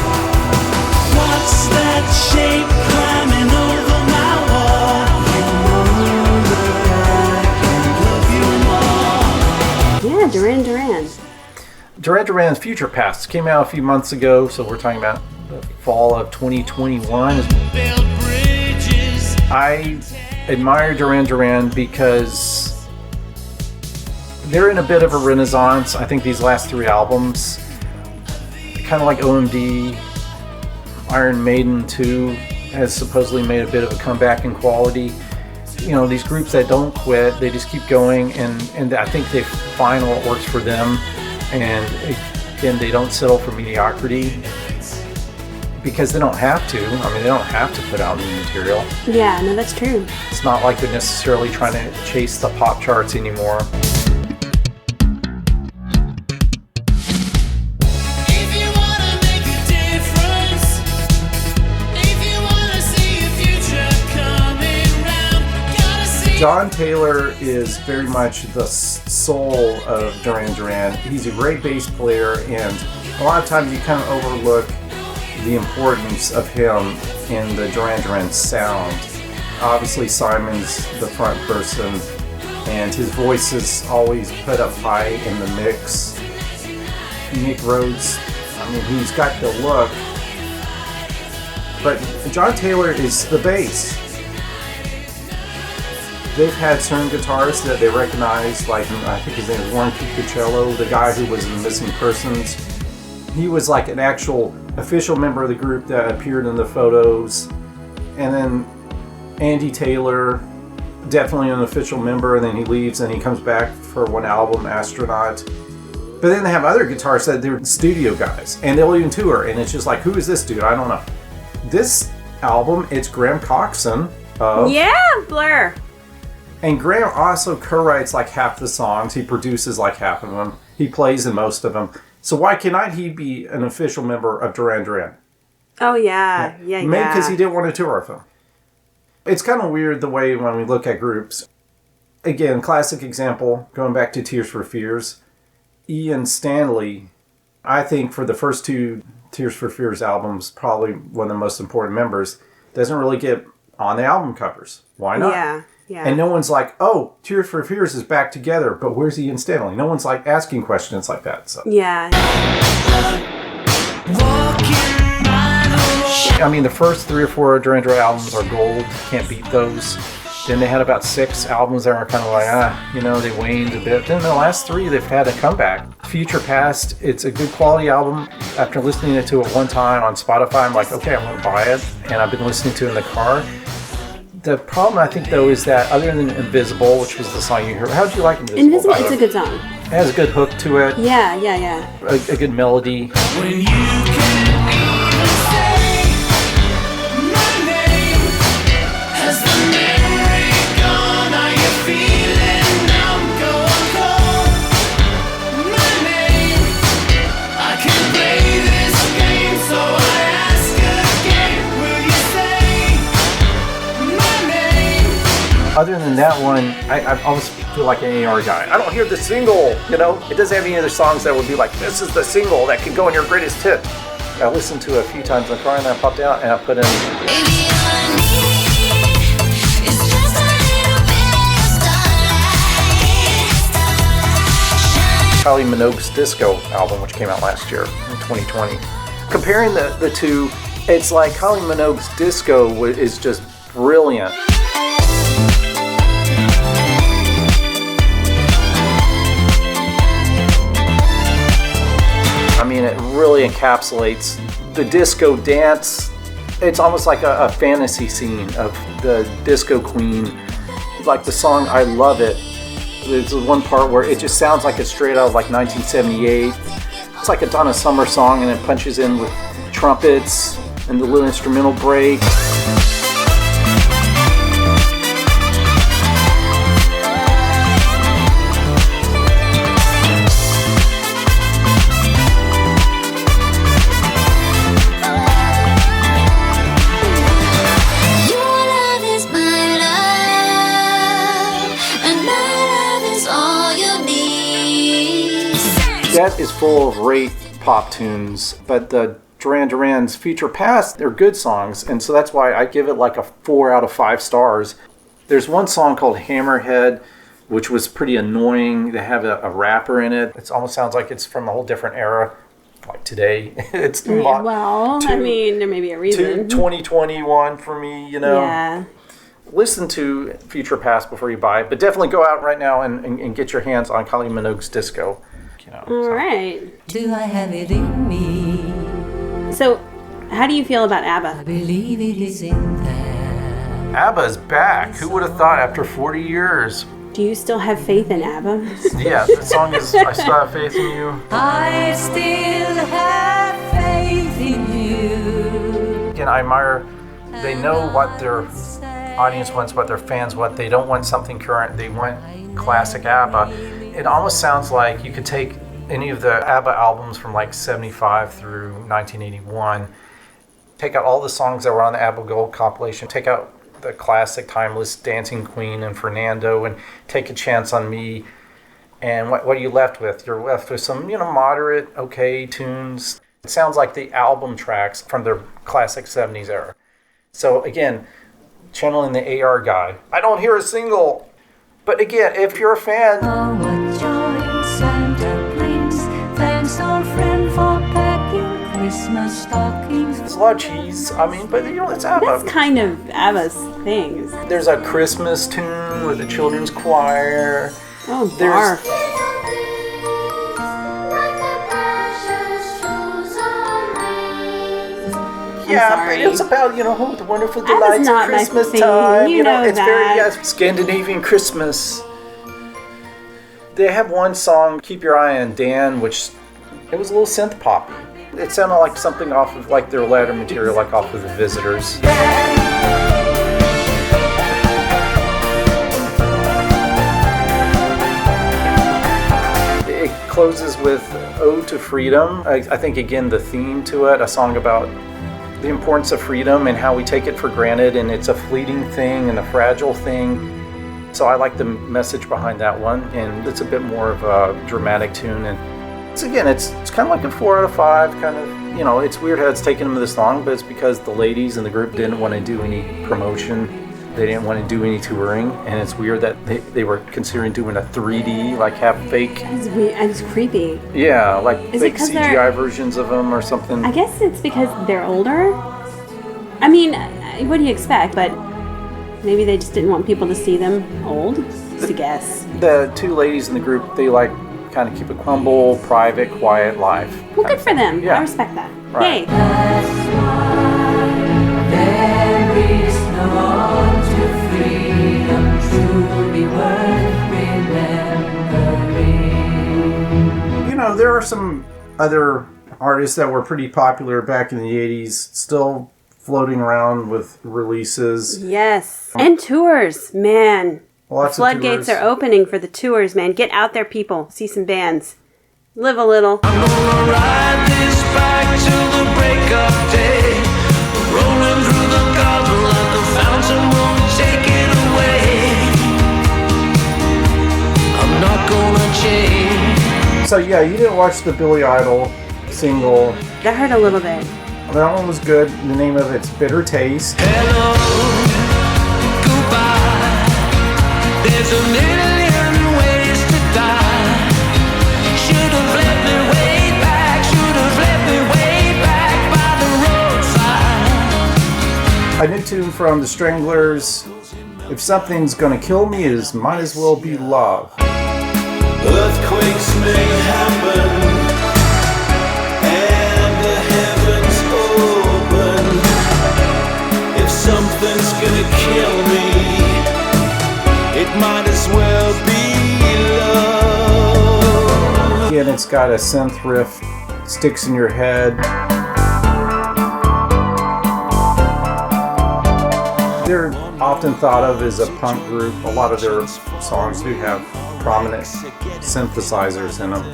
What's that shape climbing over my wall? You know that I can love you more. Yeah, Duran Duran. Duran Duran's Future Past came out a few months ago, so we're talking about the fall of 2021. I admire Duran Duran because they're in a bit of a renaissance. I think these last 3 albums, kind of like OMD, Iron Maiden 2 has supposedly made a bit of a comeback in quality. These groups that don't quit, they just keep going, and I think they find what works for them. And again, they don't settle for mediocrity because they don't have to. They don't have to put out new material. Yeah, no, that's true. It's not like they're necessarily trying to chase the pop charts anymore. John Taylor is very much the soul of Duran Duran. He's a great bass player, and a lot of times you kind of overlook the importance of him in the Duran Duran sound. Obviously, Simon's the front person, And his voice is always put up high in the mix. Nick Rhodes, I mean, he's got the look. But John Taylor is the bass. They've had certain guitarists that they recognize, like I think his name is Warren Cucurcello, the guy who was in Missing Persons. He was like an actual official member of the group that appeared in the photos. And then Andy Taylor, definitely an official member, and then he leaves and he comes back for one album, Astronaut. But then they have other guitarists that they're studio guys, and they'll even tour, and it's just like, who is this dude? I don't know. This album, it's Graham Coxon of... Yeah, Blur. And Graham also co-writes like half the songs. He produces like half of them. He plays in most of them. So why cannot he be an official member of Duran Duran? Oh, yeah. Maybe because he didn't want to tour with them. It's kind of weird the way when we look at groups. Again, classic example, going back to Tears for Fears. Ian Stanley, I think for the first two Tears for Fears albums, probably one of the most important members, doesn't really get on the album covers. Why not? Yeah. And no one's like, oh, Tears for Fears is back together, but where's Ian Stanley? No one's like asking questions like that. So. Yeah. I mean, the first 3 or 4 Duran Duran albums are gold. Can't beat those. Then they had about 6 albums that were kind of like, they waned a bit. Then the last 3, they've had a comeback. Future Past, it's a good quality album. After listening to it one time on Spotify, I'm like, okay, I'm going to buy it. And I've been listening to it in the car. The problem, I think, though, is that other than Invisible, which was the song you heard, how did you like Invisible? Invisible, it's a good song. It has a good hook to it. Yeah. A good melody. When you can even say my name, has the memory gone? Are you feeling numb? Go on, call my name. I can play this game, so I ask again. Will you say my name? Other than that one, I always feel like an AR guy. I don't hear the single, It doesn't have any other songs that would be like, this is the single that can go in your greatest hit. I listened to it a few times in the car and then I popped out and I put in... Kylie Minogue's Disco album, which came out last year in 2020. Comparing the two, it's like Kylie Minogue's Disco is just brilliant. I mean, it really encapsulates the disco dance. It's almost like a fantasy scene of the disco queen. Like the song I Love It. There's one part where it just sounds like it's straight out of like 1978. It's like a Donna Summer song and it punches in with trumpets and the little instrumental break. That is full of great pop tunes, but the Duran Duran's Future Past, they're good songs, and so that's why I give it like a 4 out of 5 stars. There's one song called Hammerhead, which was pretty annoying. They have a rapper in it. It almost sounds like it's from a whole different era, like today. It's there may be a reason. 2021 for me, Yeah. Listen to Future Past before you buy it, but definitely go out right now and get your hands on Kylie Minogue's Disco. All right. Do I have it in me? So, how do you feel about Abba? I believe it is in there. ABBA's back. Who would have thought after 40 years? Do you still have faith in Abba? Yeah, the song is I Still Have Faith in You. I still have faith in you. Again, I admire, they know what their audience wants, what their fans want. They don't want something current. They want classic ABBA. It almost sounds like you could take any of the ABBA albums from like 75 through 1981, take out all the songs that were on the ABBA Gold compilation, take out the classic timeless Dancing Queen and Fernando, and Take a Chance on Me. And what are you left with? You're left with some, moderate, okay tunes. It sounds like the album tracks from their classic 70s era. So again, channeling the AR guy. I don't hear a single. But again, if you're a fan, Oh, what joy Santa brings. Thanks, our friend, for packing Christmas stockings. there's a lot of cheese. I mean, but you know, it's Abba. That's kind of Abba's things. There's a Christmas tune with the children's choir. Oh, There's yeah, but it's about, you know, the wonderful delights of not my Christmas thing. time. You know it's very that. Scandinavian Christmas. They have one song, Keep Your Eye on Dan, which it was a little synth poppy. It sounded like something off of like their latter material, like off of The Visitors. It closes with Ode to Freedom. I think, again, the theme to it, a song about the importance of freedom and how we take it for granted, and it's a fleeting thing and a fragile thing. So I like the message behind that one, and it's a bit more of a dramatic tune. And it's kind of like a 4 out of 5 kind of, you know, it's weird how it's taken them this long, but it's because the ladies in the group didn't want to do any promotion. They didn't want to do any touring, and it's weird that they were considering doing a 3D, like have fake. It's creepy. Yeah, like Is fake it 'cause CGI versions of them or something. I guess it's because they're older. I mean, what do you expect? But maybe they just didn't want people to see them old. Just a guess. The two ladies in the group, they like kind of keep a humble, private, quiet life. Well, good for them. Yeah. I respect that. Right. There is no road to freedom, truly worth remembering. You know, there are some other artists that were pretty popular back in the 80s, still floating around with releases. Yes. And tours, man. Lots the of floodgates tours. are opening for the tours, man. Get out there, people. See some bands. Live a little. Ride this bike till the break of day, rolling through the garden like the fountain won't take it away. I'm not gonna change. So yeah, you didn't watch the Billy Idol single. That hurt a little bit. That one was good. The name of it's Bitter Taste. Hello, goodbye. There's a million ways to die. Should have left me way back. Should have left me way back by the roadside. A new tune from the Stranglers. If something's gonna kill me, it might as well be love. Earthquakes may happen, and the heavens open. If something's gonna kill me, it might as well be love. Again, it's got a synth riff, sticks in your head. They're often thought of as a punk group. A lot of their songs do have prominent synthesizers in them.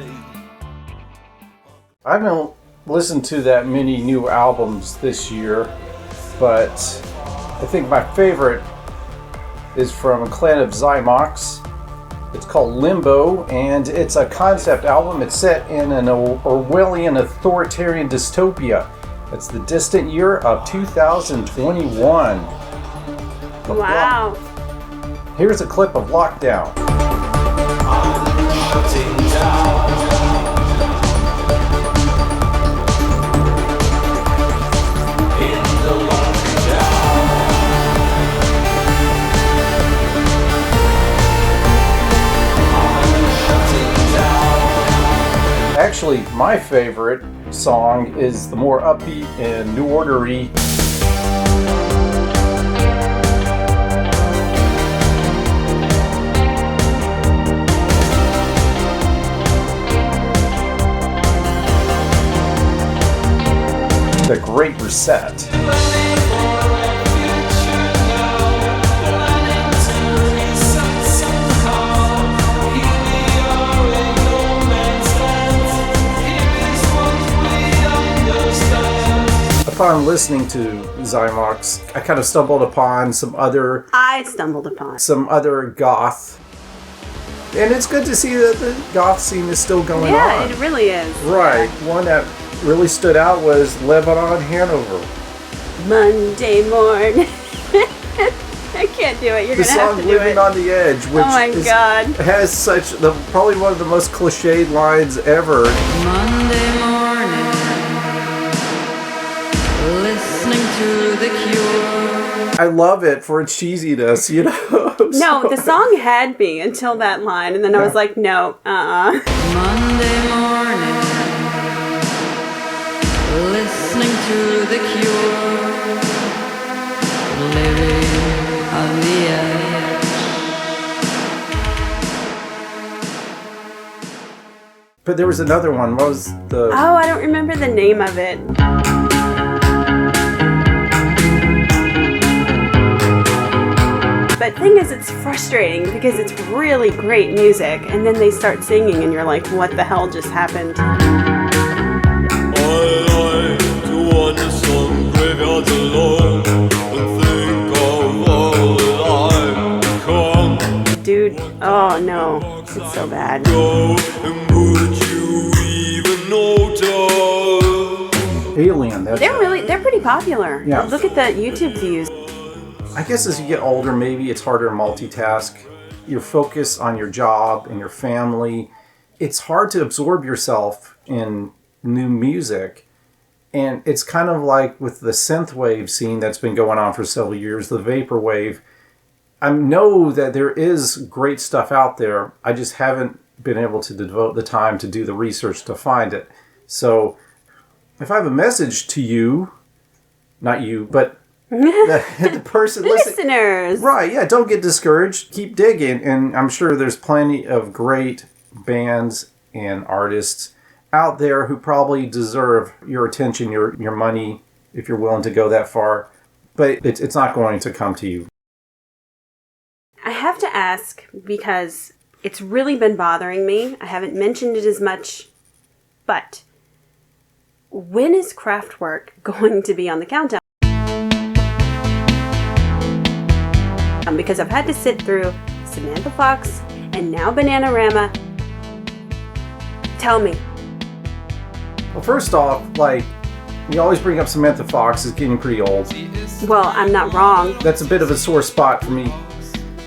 I haven't listened to that many new albums this year, but I think my favorite is from a clan of Xymox. It's called Limbo, and it's a concept album. It's set in an Orwellian authoritarian dystopia. It's the distant year of 2021. Wow. Here's a clip of Lockdown. Actually, my favorite song is the more upbeat and new ordery. The Great Reset. Upon listening to Xymox, I kind of stumbled upon some other goth. And it's good to see that the goth scene is still going on. Yeah, it really is. Right. One that really stood out was Lebanon Hanover. Monday morning. I can't can't do it. You're The gonna have song to do "Living it. on the Edge," which Oh my God. has probably one of the most cliched lines ever. Monday morning, listening to The Cure. I love it for its cheesiness, you know. No, the song had me until that line, and then I was like, no, Monday morning, listening to The Cure. Living on the edge. But there was another one. What was the? Oh, I don't remember the name of it. But thing is, it's frustrating because it's really great music, and then they start singing, and you're like, what the hell just happened? Dude, oh no, it's so bad. Alien. They're pretty popular. Yeah. Look at the YouTube views. I guess as you get older, maybe it's harder to multitask. Your focus on your job and your family. It's hard to absorb yourself in new music. And it's kind of like with the synthwave scene that's been going on for several years, the vaporwave. I know that there is great stuff out there. I just haven't been able to devote the time to do the research to find it. So if I have a message to you, not you, but the person listeners, right? Yeah, don't get discouraged. Keep digging, and I'm sure there's plenty of great bands and artists out there who probably deserve your attention, your money, if you're willing to go that far. But it's not going to come to you. I have to ask because it's really been bothering me. I haven't mentioned it as much, but when is Kraftwerk going to be on the countdown? Because I've had to sit through Samantha Fox and now Bananarama. Tell me. Well, first off, you always bring up Samantha Fox is getting pretty old. Well, I'm not wrong. That's a bit of a sore spot for me.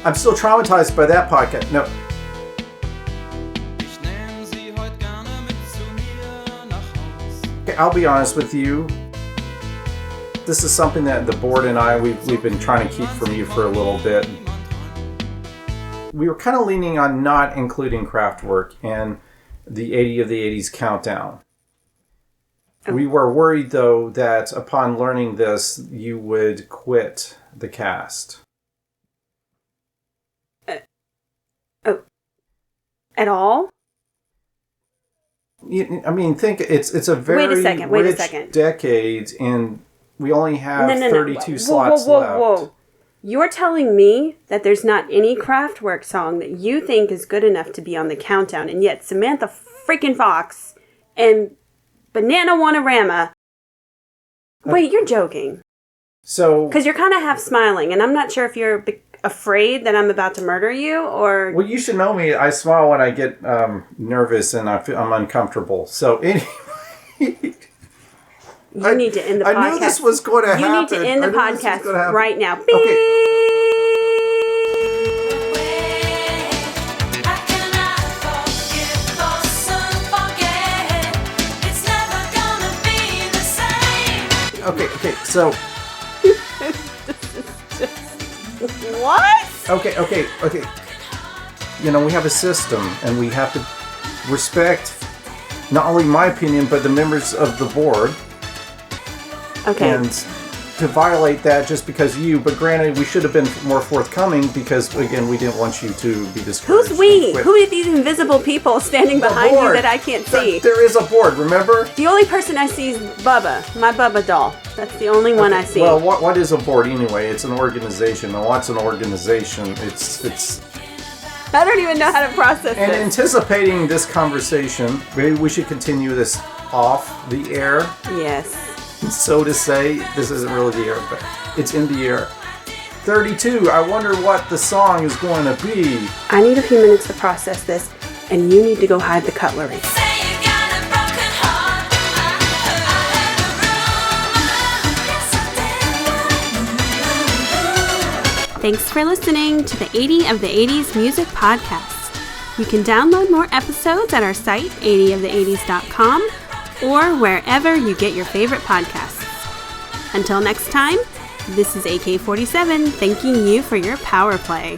I'm still traumatized by that podcast. No. Okay, I'll be honest with you. This is something that the board and I, we've been trying to keep from you for a little bit. We were kind of leaning on not including Kraftwerk in the 80 of the 80s countdown. We were worried, though, that upon learning this, you would quit the cast. At all? I mean, think it's a very Wait a second. rich decade, and we only have 32 slots whoa, left. Whoa. You're telling me that there's not any Kraftwerk song that you think is good enough to be on the countdown, and yet Samantha freaking Fox and Bananarama. Wait, you're joking. So, because you're kind of half smiling, and I'm not sure if you're afraid that I'm about to murder you, or... Well, you should know me. I smile when I get nervous and I'm uncomfortable. So, anyway... You need to end the podcast. I knew this was going to happen. You need to end the podcast right now. Okay. Okay, so... What? Okay. You know, we have a system, and we have to respect not only my opinion, but the members of the board. Okay. And to violate that just because but granted, we should have been more forthcoming because, again, we didn't want you to be discouraged. Who's we? Who are these invisible people standing behind you that I can't see? There is a board, remember? The only person I see is Bubba, my Bubba doll. That's the only one I see. Well, what is a board anyway? It's an organization. And what's an organization? It's. I don't even know how to process and this. Anticipating this conversation, maybe we should continue this off the air. Yes. So to say, this isn't really the air, but it's in the air. 32, I wonder what the song is going to be. I need a few minutes to process this, and you need to go hide the cutlery. Thanks for listening to the 80 of the 80s Music Podcast. You can download more episodes at our site, 80ofthe80s.com, or wherever you get your favorite podcasts. Until next time, this is AK-47 thanking you for your power play.